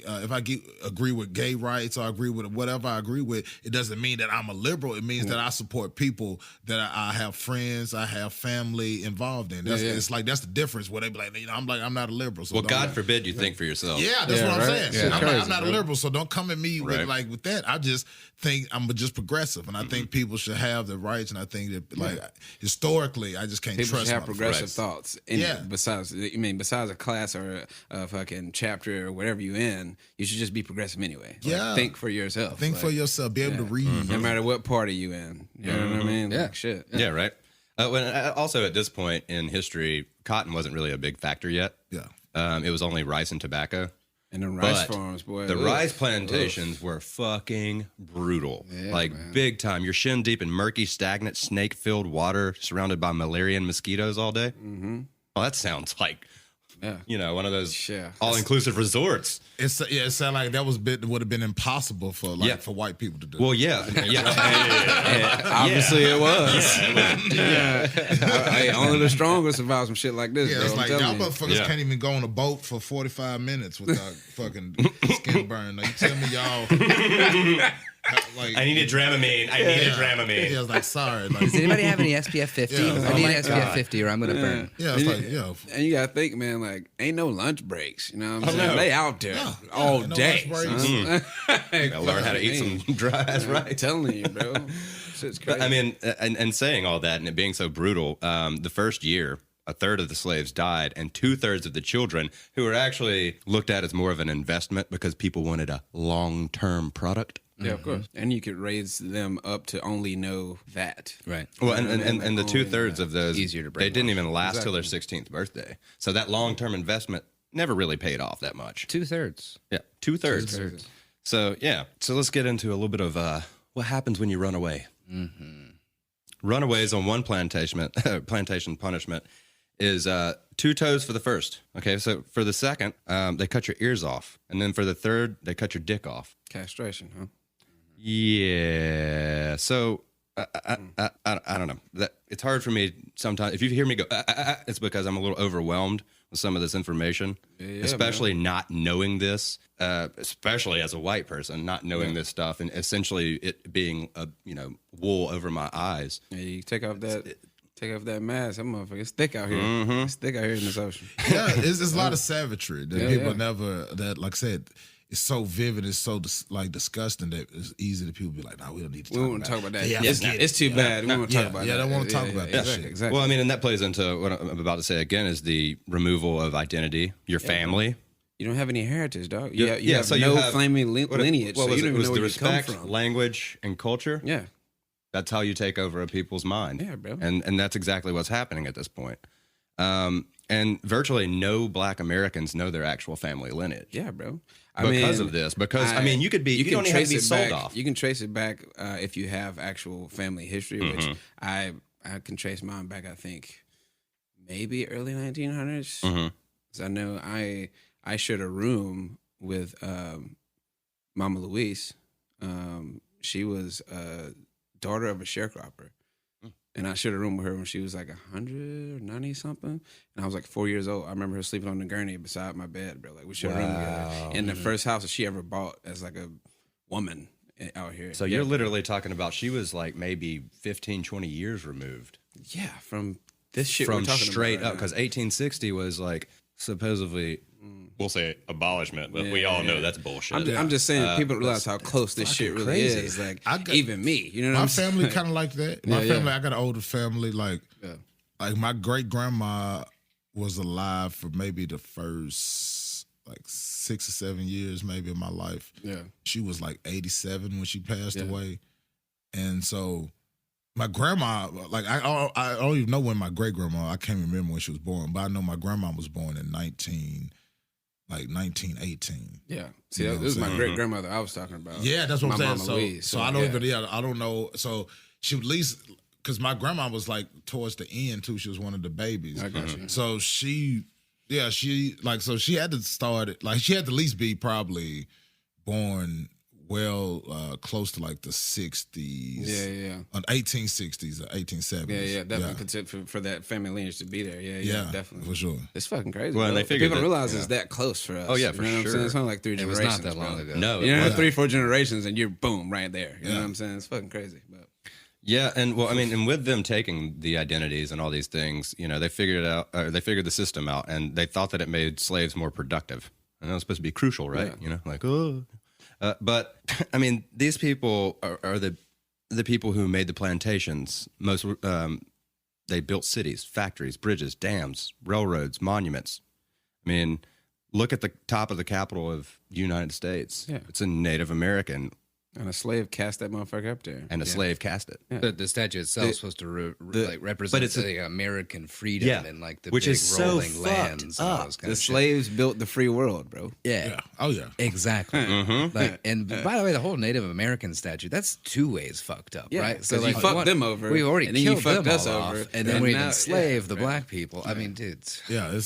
agree with gay rights or agree with whatever I agree with, it doesn't mean that I'm a liberal. It means that I support people that I have friends, I have family involved in. It's like that's the difference. Where they be like, I'm not a liberal. So Well, God forbid you think for yourself. Yeah, that's what I'm saying. Yeah, I'm not a liberal, so don't come at me with that. I just think I'm just progressive, and I think people should have the rights, and I think that historically, I just can't People trust should have progressive Right. thoughts. Yeah. Besides a class or a fucking chapter or whatever you in, you should just be progressive anyway. Like, Yeah. think for yourself. Think Like, for yourself. Be able to read. No matter what party you in. You know what I mean? Yeah. Like, shit. Yeah, right. Also, at this point in history, cotton wasn't really a big factor yet. Yeah. It was only rice and tobacco. And the rice But farms, boy. The ugh. rice plantations were fucking brutal. Yeah, like man. big time. You're shin deep in murky, stagnant, snake-filled water surrounded by malaria and mosquitoes all day. Mm-hmm. Oh, that sounds like, one of those all-inclusive resorts. It sounded like that would have been impossible for white people to do. Well, yeah. Obviously it was. Hey, only the strongest survive some shit like this. Yeah, bro, it's I'm like telling y'all you. motherfuckers can't even go on a boat for 45 minutes without fucking skin burn. Like, you tell me y'all. Like, I need a Dramamine. I need a Dramamine. Yeah, I was like, sorry. Like, Does anybody have any SPF 50? Yeah, I need an SPF 50 or I'm going to burn. yeah, it's like, yeah. And you gotta think, man, like, ain't no lunch breaks. You know what I'm saying? no. They out there all no day. lunch breaks. son. Gotta learn how to eat some dry ass I'm rice. telling you, bro. Shit's crazy. I mean, and saying all that and it being so brutal, the first year, a third of the slaves died, and 2/3 of the children, who were actually looked at as more of an investment because people wanted a long-term product. Yeah, of course. And you could raise them up to only know that. Right. Well, and the 2/3 of those, Easier to bring they didn't off. even last till their 16th birthday. So that long-term investment never really paid off that much. 2/3. Yeah, 2/3. So yeah, so let's get into a little bit of what happens when you run away. Mm-hmm. Runaways on one plantation punishment is 2 toes for the first. Okay, so for the second, they cut your ears off, and then for the third, they cut your dick off. Castration, huh? Yeah. So I don't know. That it's hard for me sometimes. If you hear me go, it's because I'm a little overwhelmed with some of this information, especially not knowing this, especially as a white person, not knowing this stuff, and essentially it being wool over my eyes. Yeah, you take off that mask. That motherfucker's thick out here. It's thick out here in this ocean. Yeah, it's a lot of savagery that people never, that like I said, it's so vivid, it's so disgusting that it's easy to people be like, no, we don't need to talk about We won't talk about that. Yeah, It's too bad. We won't talk about that. Yeah, they want to talk about that shit. Exactly. Well, I mean, and that plays into what I'm about to say again is the removal of identity, your family. You don't have any heritage, dog. Yeah, You have so no you have- family lineage, What so was you it? don't Was even know the where you come respect, from. language, and culture? Yeah. That's how you take over a people's mind. Yeah, bro. And that's exactly what's happening at this point. And virtually no Black Americans know their actual family lineage. Yeah, bro. Because of this. Because, I mean, you don't even have to be sold off. You can trace it back if you have actual family history, which I I can trace mine back. I think maybe early 1900s. So I know I shared a room with Mama Louise. She was a daughter of a sharecropper. And I shared a room with her when she was like 100 or 90 something. And I was like 4 years old. I remember her sleeping on the gurney beside my bed, bro. Like we shared a room together. In the first house that she ever bought as like a woman out here. So you're literally talking about she was like maybe 15, 20 years removed. Yeah, from this shit from we're talking straight about up, because 1860 was like supposedly, we'll say abolishment, but we all know that's bullshit. I'm just saying people don't realize how close this shit really crazy. is. Like even me, you know what My I'm saying? family kind of like that. My family, I got an older family. Like my great grandma was alive for maybe the first like 6 or 7 years, maybe, of my life. Yeah, she was like 87 when she passed away, and so my grandma, like I don't even know when my great grandma. I can't remember when she was born, but I know my grandma was born in 1918. Yeah. See, this is my great grandmother I was talking about. Yeah, that's what I'm saying. Mama Louise, so I don't even. I don't know. So she would at least, because my grandma was like towards the end too. She was one of the babies. I got you. So she had to start it. Like she had to at least be probably born close to like the 60s. Yeah. 1860s or 1870s. Yeah, definitely. For that family lineage to be there. Yeah, definitely. For sure. It's fucking crazy. Well, and they figured people that- realize it's that close for us. Oh, yeah, for you know What I'm sure. saying? It's only like 3 It was generations. not that long bro. ago. No, You know, it 3-4 generations, and you're boom right there. You know Yeah. what I'm saying? It's fucking crazy. But yeah, and well, I mean, and with them taking the identities and all these things, you know, they figured the system out, and they thought that it made slaves more productive, and that was supposed to be crucial, right? Yeah. You know, like but I mean, these people are the people who made the plantations. Most they built cities, factories, bridges, dams, railroads, monuments. I mean, look at the top of the capital of the United States. Yeah. It's a Native American, and a slave cast that motherfucker up there. and a slave cast it. But the statue itself is supposed to represent but it's the American freedom Yeah, and like the which big is so rolling fucked lands and all up. those kind The of shit. slaves built the free world, bro. Yeah. Oh yeah. Exactly. Like, and by the way, the whole Native American statue, that's two ways fucked up, Yeah, right? 'cause you fucked them over, We already and then you killed fucked them us all over, off, and then and we now- enslaved the black people. I mean, dude. Yeah.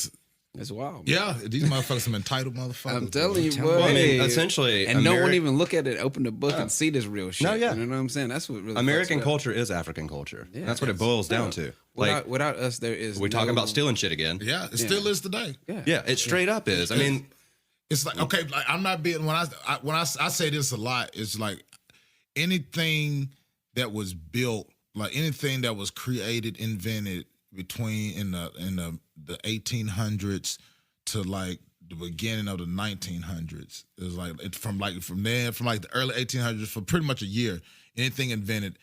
It's wild. Yeah. These motherfuckers some entitled motherfuckers. I'm telling you, bro. boy. Well, I mean, essentially, and no one even look at it, open the book, and see this real shit. No, yeah. You know what I'm saying? That's what really American fucks it up. culture is African culture. Yeah, That's what it boils down to. Like, Without us, there is. we're talking no- about stealing shit again. Yeah. It still is today. Yeah, it straight up is. I mean, It's like, okay, like I'm not being, when I say this a lot, it's like anything that was built, like anything that was created, invented between in the 1800s to like the beginning of the 1900s. It's like from like the early 1800s for pretty much a year, anything invented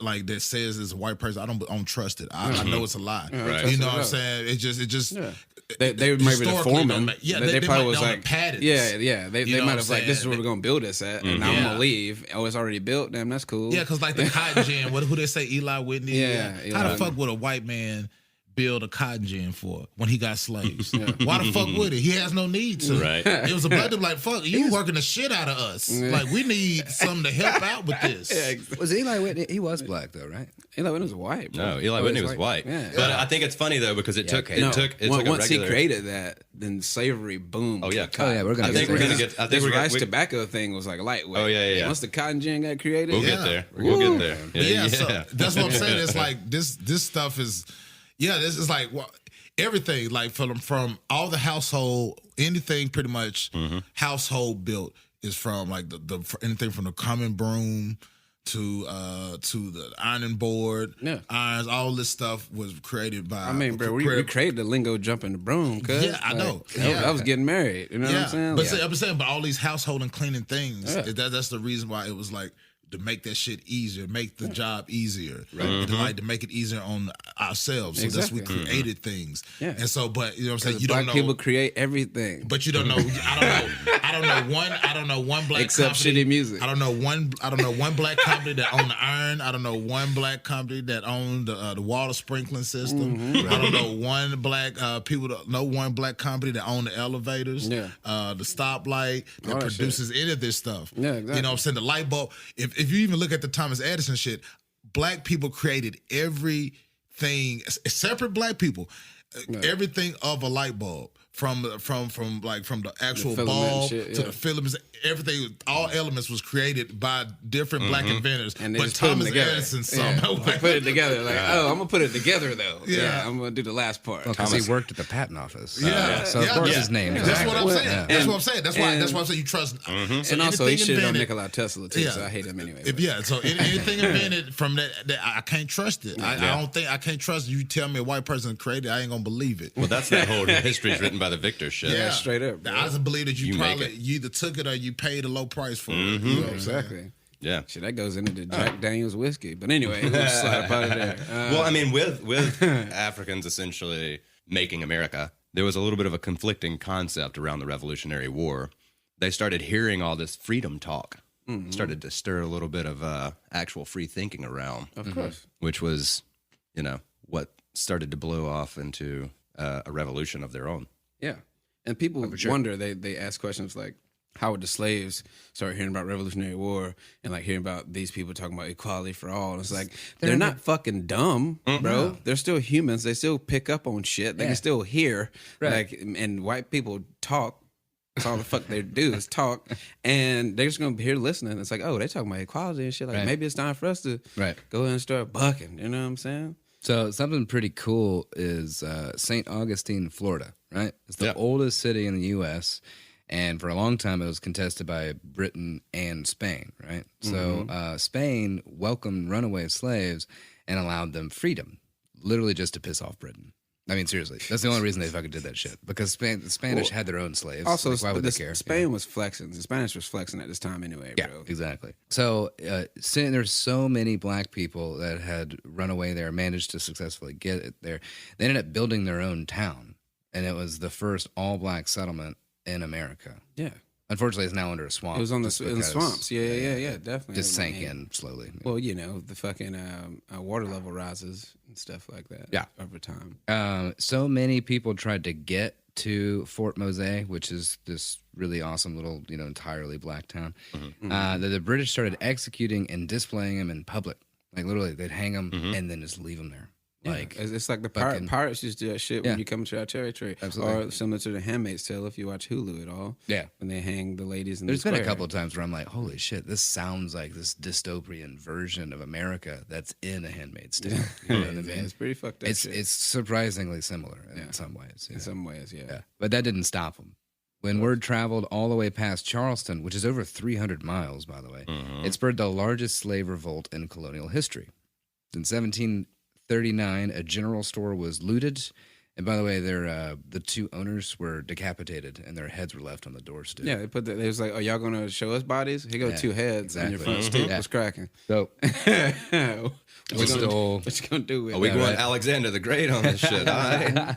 like that says it's a white person, I don't trust it. I know it's a lie. Right. You know what I'm saying? It just Yeah. They maybe the historically foreman. don't make- yeah, they they probably might was know the like patents. Yeah. They You know might what have I'm like, this is where saying? we're gonna build this at, and I'm Yeah. gonna leave. Oh, it's already built. Damn, that's cool. Yeah, because like the cotton gin, who they say Eli Whitney? Yeah, How Eli the fuck would a white man build a cotton gin for when he got slaves? Why the fuck would it? He has no need to. Right. It was a black dude like, fuck, you working the shit out of us. Like, we need something to help out with this. Was Eli Whitney? He was black though, right? Eli Whitney was white. Bro. no, Eli Whitney was white. Yeah. But I think it's funny though because it took okay. No, took a once he regular. created that, then slavery boomed. Oh, yeah. to Oh, yeah, we're gonna I get think there. we're gonna get. I think This we're rice gonna. tobacco thing was like lightweight. Oh, yeah. Once the cotton gin got created, We'll Yeah. get there. We'll get there. But yeah, so that's what I'm saying. It's like this stuff is, this is like everything, like from all the household, anything pretty much household built is from like the anything from the common broom to the ironing board, irons, all this stuff was created by. I mean, bro, we created the lingo jumping the broom, cuz. Yeah, I know. I was getting married. You know what I'm saying? But I'm saying, but all these household and cleaning things, that's the reason why it was like to make that shit easier, make the job easier, right? And like to make it easier on ourselves. So that's we created things. Yeah. And so, but you know what I'm saying? You Black don't know. people create everything. But you don't know. I don't know one black Except company, shitty music. I don't know one black company that owned the iron. I don't know one black company that owned the water sprinkling system. I don't know one black one black company that owned the elevators. Yeah. The stoplight that All that produces any of this stuff. Yeah, exactly. You know what I'm saying? The light bulb. If you even look at the Thomas Edison shit, black people created every thing, separate black people, everything of a light bulb. From the actual the bulb shit, to the filaments, everything, all elements was created by different black inventors. And they but just put them Thomas together. Edison somehow Put it together. Like, I'm gonna put it together though. Yeah, I'm gonna do the last part. Because he worked at the patent office. So of course his name. That's what I'm saying. Yeah. That's what I'm saying. That's why I'm saying you trust. So And also, he anything shitted on invented- Nikola Tesla too, so I hate him anyway. So anything invented from that I can't trust it. I don't think I can't trust you. Tell me a white person created it, I ain't gonna believe it. Well, that's that whole history's written by the victor shit. Yeah, straight up, bro. I just believe that you make probably it. you either took it or you paid a low price for it. You know what I'm saying? Exactly. Yeah. Shit, that goes into the Jack Daniels whiskey. But anyway, we'll slide up out of there. Well, I mean, with Africans essentially making America, there was a little bit of a conflicting concept around the Revolutionary War. They started hearing all this freedom talk. Started to stir a little bit of actual free thinking around. Of course. Which was, what started to blow off into a revolution of their own. Yeah. And people wonder, they ask questions like, how would the slaves start hearing about Revolutionary War and like hearing about these people talking about equality for all? And it's like, they're not fucking dumb, bro. They're still humans. They still pick up on shit. They can still hear. Like, and white people talk. That's all the fuck they do is talk. And they're just going to be here listening. It's like, oh, they talking about equality and shit. Like, maybe it's time for us to go ahead and start bucking. You know what I'm saying? So something pretty cool is St. Augustine, Florida, right? It's the oldest city in the U.S., and for a long time it was contested by Britain and Spain, right? So Spain welcomed runaway slaves and allowed them freedom, literally just to piss off Britain. I mean, seriously, that's the only reason they fucking did that shit, because the Spanish had their own slaves. Also, like, why would they care? Spain was flexing. The Spanish was flexing at this time anyway, bro. Yeah, exactly. So there's so many black people that had run away there, managed to successfully get it there. They ended up building their own town, and it was the first all-black settlement in America. Yeah. Unfortunately, it's now under a swamp. It was in the swamps. Yeah, definitely. Just sank in slowly. Well, the fucking water level rises and stuff like that. Over time. So many people tried to get to Fort Mose, which is this really awesome little, entirely black town, that the British started executing and displaying them in public. Like literally, they'd hang them and then just leave them there. Like it's like the pirates used to do that shit when you come into our territory. Absolutely. Or similar to the Handmaid's Tale if you watch Hulu at all. Yeah. When they hang the ladies in There's the been a square. couple of times where I'm like, holy shit, this sounds like this dystopian version of America that's in A Handmaid's Tale. You know what I mean? It's pretty fucked up It's surprisingly similar in some ways. In some ways, yeah. But that didn't stop them. When word traveled all the way past Charleston, which is over 300 miles, by the way, it spurred the largest slave revolt in colonial history. In 1739, a general store was looted. And by the way, the two owners were decapitated and their heads were left on the doorstep. Yeah, they was like, "Oh, y'all gonna show us bodies? Here go two heads on your front stoop. What's cracking?" So, what you gonna do with Are we that? going Alexander the Great on this shit? All right.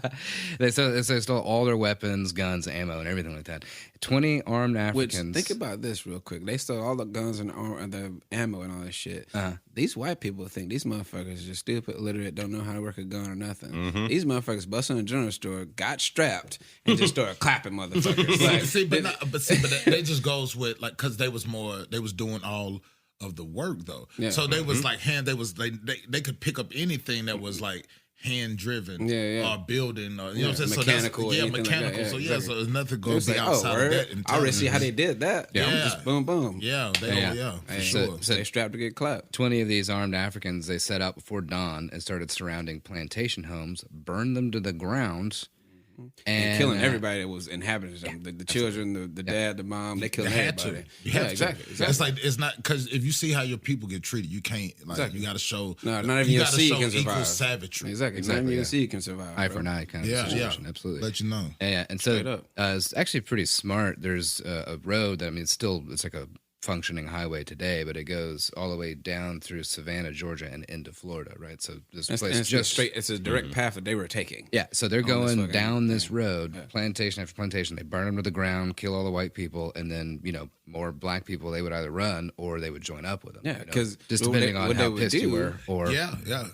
They stole all their weapons, guns, ammo, and everything like that. 20 armed Which, Africans. think about this real quick. They stole all the guns and the ammo and all that shit. These white people think these motherfuckers are just stupid, illiterate, don't know how to work a gun or nothing. These motherfuckers bust in a general store, got strapped, and just started clapping motherfuckers. Like, but that just goes with like because they was doing all of the work though. Yeah. So they was like they could pick up anything that was like hand driven or building or you know what I'm saying? Mechanical. So mechanical. Like that. So there's nothing going to be like, outside of that. I already see how they did that. Yeah. Just boom, boom. Yeah, for sure. So they strapped to get clapped. 20 of these armed Africans, they set out before dawn and started surrounding plantation homes, burned them to the ground, and killing everybody that was inhabiting them. The children, the dad, the mom, they killed everybody. Exactly. It's like it's not because if you see how your people get treated, you can't you got to show. No, not even your seed can survive. Equal savagery. Exactly. Not even your seed can survive. Eye for an eye kind of situation. Absolutely. Let you know. Yeah. And so it's actually pretty smart. There's a road that it's like a functioning highway today, but it goes all the way down through Savannah, Georgia, and into Florida, right? So this place it's just straight. It's a direct path that they were taking. Yeah, so they're going down this road, plantation after plantation. They burn them to the ground, kill all the white people, and then more black people. They would either run or they would join up with them. Yeah, because just depending on how pissed you were, or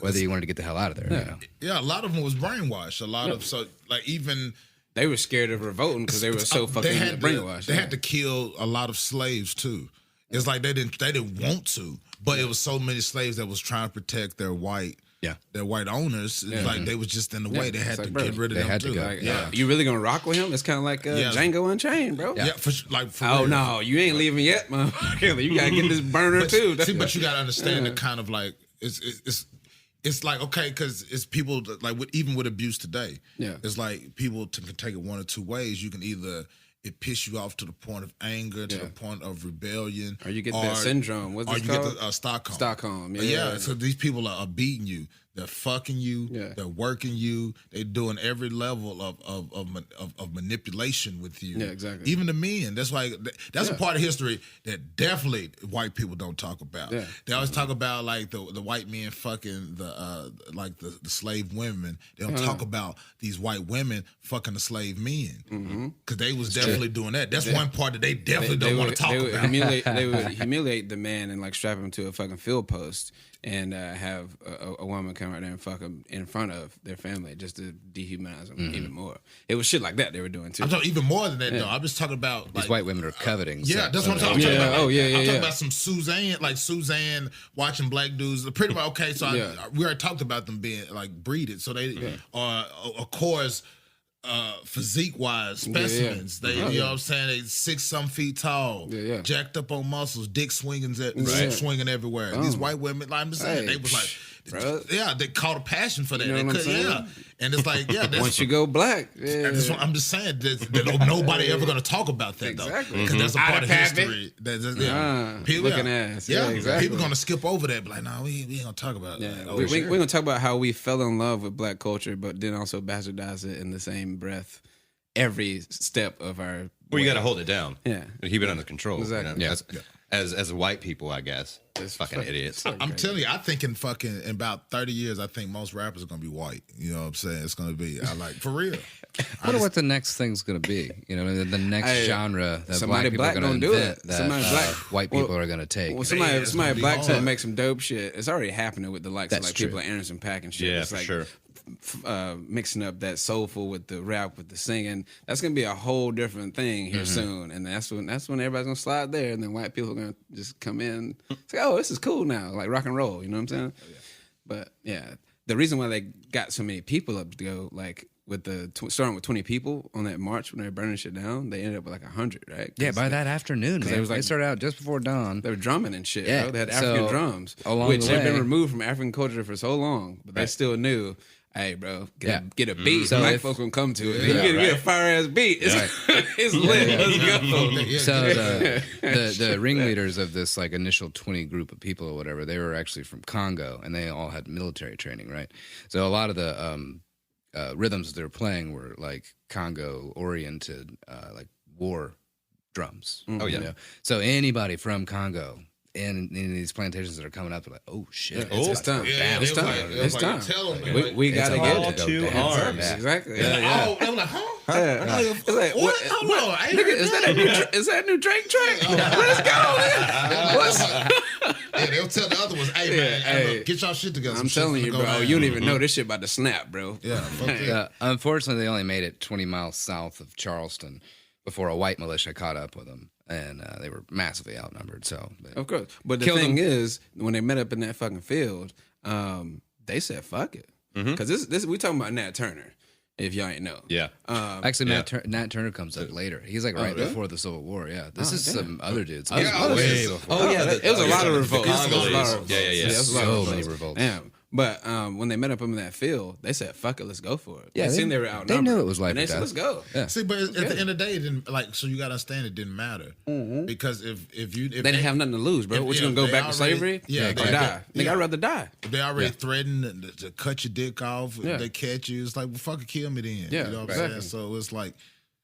whether you wanted to get the hell out of there. Yeah, a lot of them was brainwashed. A lot of even. They were scared of revolting because they were so fucking brainwashed. They had to kill a lot of slaves too. It's like they didn't want to, but it was so many slaves that was trying to protect their white their white owners. It's like they was just in the way. They had to get rid of them too. Like, you really gonna rock with him? It's kind of like Django Unchained, bro. Yeah, for oh real. no, you ain't leaving yet, motherfucker. You gotta get this burner too. See, but you gotta understand the kind of like it's like, okay, because it's people that, like even with abuse today. Yeah, it's like people can take it one or two ways. You can either it piss you off to the point of anger, to the point of rebellion, or you get that syndrome. What's it called? Get the Stockholm. Stockholm. Yeah. So these people are beating you. They're fucking you. Yeah. They're working you. They're doing every level of manipulation with you. Yeah, exactly. Even the men. That's why that's a part of history that definitely white people don't talk about. Yeah. They always talk about like the white men fucking the slave women. They don't talk about these white women fucking the slave men because they was definitely doing that. That's one part that they definitely don't want to talk about. They would humiliate the man and like strap him to a fucking field post and have a woman come out there and fuck them in front of their family just to dehumanize them even more. It was shit like that they were doing too. I'm talking even more than that though. I'm just talking about these white women are coveting. Yeah, that's what I'm talking about. I'm talking about some Suzanne watching black dudes. Pretty much okay. So we already talked about them being like breeded. So they are of course. Physique wise specimens. They you know what I'm saying, they 6-some feet tall, jacked up on muscles, dick swinging swinging everywhere. These white women, like I'm just saying, they was like they caught a passion for that. You know what I'm saying? And it's like once you go black, I'm just saying that nobody ever gonna talk about that though, because that's a part of history. People, looking ass. Yeah, exactly. People gonna skip over that, but like, no, we ain't gonna talk about it. We're gonna talk about how we fell in love with black culture, but then also bastardize it in the same breath every step of our. Well, you got to hold it down. Yeah, keep it under control. Exactly. You know? As white people, I guess. It's fucking idiots. I'm telling you, I think in about 30 years, I think most rappers are gonna be white. You know what I'm saying? It's gonna be for real. I wonder what the next thing's gonna be. You know, the next genre that black people are gonna invent that white people are gonna take. Well, somebody black's gonna make some dope shit. It's already happening with the likes of like people like Anderson .Paak and shit. Yeah, it's for like, sure. Mixing up that soulful with the rap with the singing, that's gonna be a whole different thing here soon, and that's when everybody's gonna slide there, and then white people are gonna just come in. It's like, oh, this is cool now, like rock and roll. You know what I'm saying? But the reason why they got so many people up to go, like with starting with 20 people on that march when they were burning shit down, they ended up with like 100, right? Yeah, by that afternoon, man. They started out just before dawn. They were drumming and shit. Yeah, bro. They had African drums, which had been removed from African culture for so long, but they still knew. Hey, bro, get a beat. So black folks gonna come to it. You get a fire ass beat. It's lit. Let's go. So the ringleaders of this like initial 20 group of people or whatever, they were actually from Congo, and they all had military training, right? So a lot of the rhythms they were playing were like Congo oriented, like war drums. Oh yeah. You know? So anybody from Congo. And in these plantations that are coming up, they're like, oh shit, it's time. It's time. It's time. We gotta get to go arms. Exactly. Oh, they were like, huh? It's like, what? Hold on. Nigga, is that a new Drake track? Let's go. They'll tell the other ones, hey man, look, get y'all shit together. I'm telling you, bro. You don't even know this shit about to snap, bro. Yeah. Unfortunately, they only made it 20 miles south of Charleston before a white militia caught up with them. And they were massively outnumbered. So of course, but the thing is, when they met up in that fucking field, they said fuck it, because this we talking about Nat Turner. If y'all ain't know, actually, Nat Turner comes up later. He's like before the Civil War. Yeah, this is some other dudes. It was a lot of revolts. So many revolts. Damn. But when they met up in that field, they said, "Fuck it, let's go for it." Yeah, they knew they were outnumbered. They knew it was like that. They said, "Let's go." Yeah. See, but at the end of the day, it didn't so you gotta understand it didn't matter because if they didn't have nothing to lose, bro. What you gonna go back to slavery? Yeah, or die? Nigga, I'd rather die. If they already threatened to cut your dick off, if they catch you, it's like, well, fucking kill me then. Yeah, you know what I'm saying? So it's like.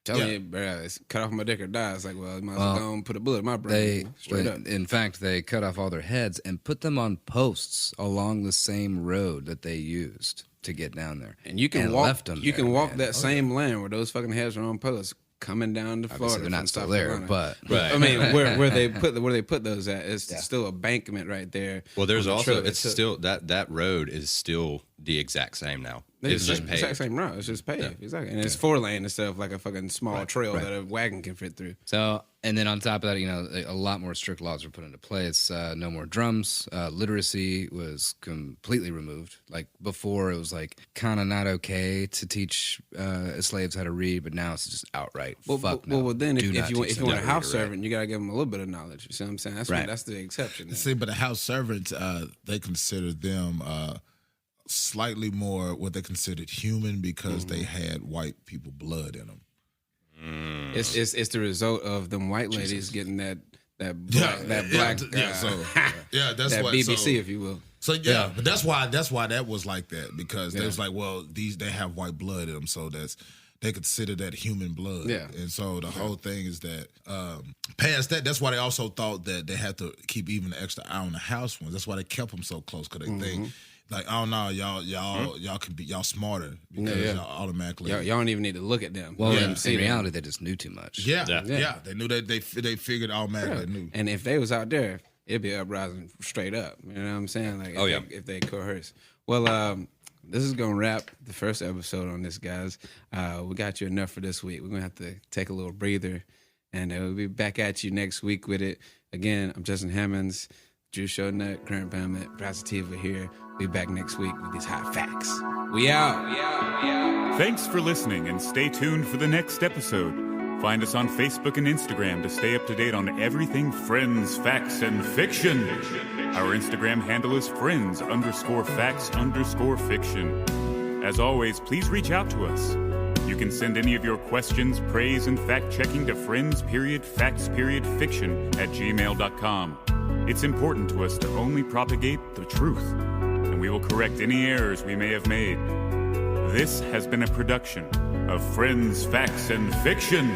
Telling you, bro, it's cut off my dick or die. It's like, well, I might as well go and put a bullet in my brain. Straight up. In fact, they cut off all their heads and put them on posts along the same road that they used to get down there. And you can walk. You can walk that same land where those fucking heads are on posts, coming down to Florida. They're not still there, but I mean, where they put those at, it's still a embankment right there. Well, there's also still that road is still the exact same now. It's just the paved. exact same route. It's just paved. Exactly. And it's 4-lane instead of like a fucking small trail that a wagon can fit through. So, and then on top of that, a lot more strict laws were put into place. No more drums. Literacy was completely removed. Like before, it was like kind of not okay to teach slaves how to read, but now it's just outright fuck no. Well, then Do if not you teach want a them house to read or servant, you gotta give them a little bit of knowledge. You see what I'm saying? That's the exception. See, but the house servants, they consider them slightly more what they considered human because they had white people blood in them. It's the result of them white ladies getting that black that's that what BBC, if you will. So but that's why that was like that because they was like, well, they have white blood in them, so they consider that human blood. Yeah. And so the whole thing is that past that, that's why they also thought that they had to keep even an extra eye on the house ones. That's why they kept them so close because they think. Like, oh no, y'all can be smarter because y'all automatically y'all don't even need to look at them. Well, in reality, they just knew too much. Yeah. They knew that they figured automatically knew. And if they was out there, it'd be uprising straight up. You know what I'm saying? Like, if they coerce. Well, this is gonna wrap the first episode on this, guys. We got you enough for this week. We're gonna have to take a little breather, and we'll be back at you next week with it. Again, I'm Justin Hammonds, Drew Shownet, Grant Bamlett, Brad Sativa here. Be back next week with these hot facts. We out. Thanks for listening and stay tuned for the next episode. Find us on Facebook and Instagram to stay up to date on everything Friends, Facts, and Fiction. Our Instagram handle is friends_facts_fiction. As always, please reach out to us. You can send any of your questions, praise, and fact-checking to friends.facts.fiction@gmail.com. It's important to us to only propagate the truth, and we will correct any errors we may have made. This has been a production of Friends, Facts, and Fiction.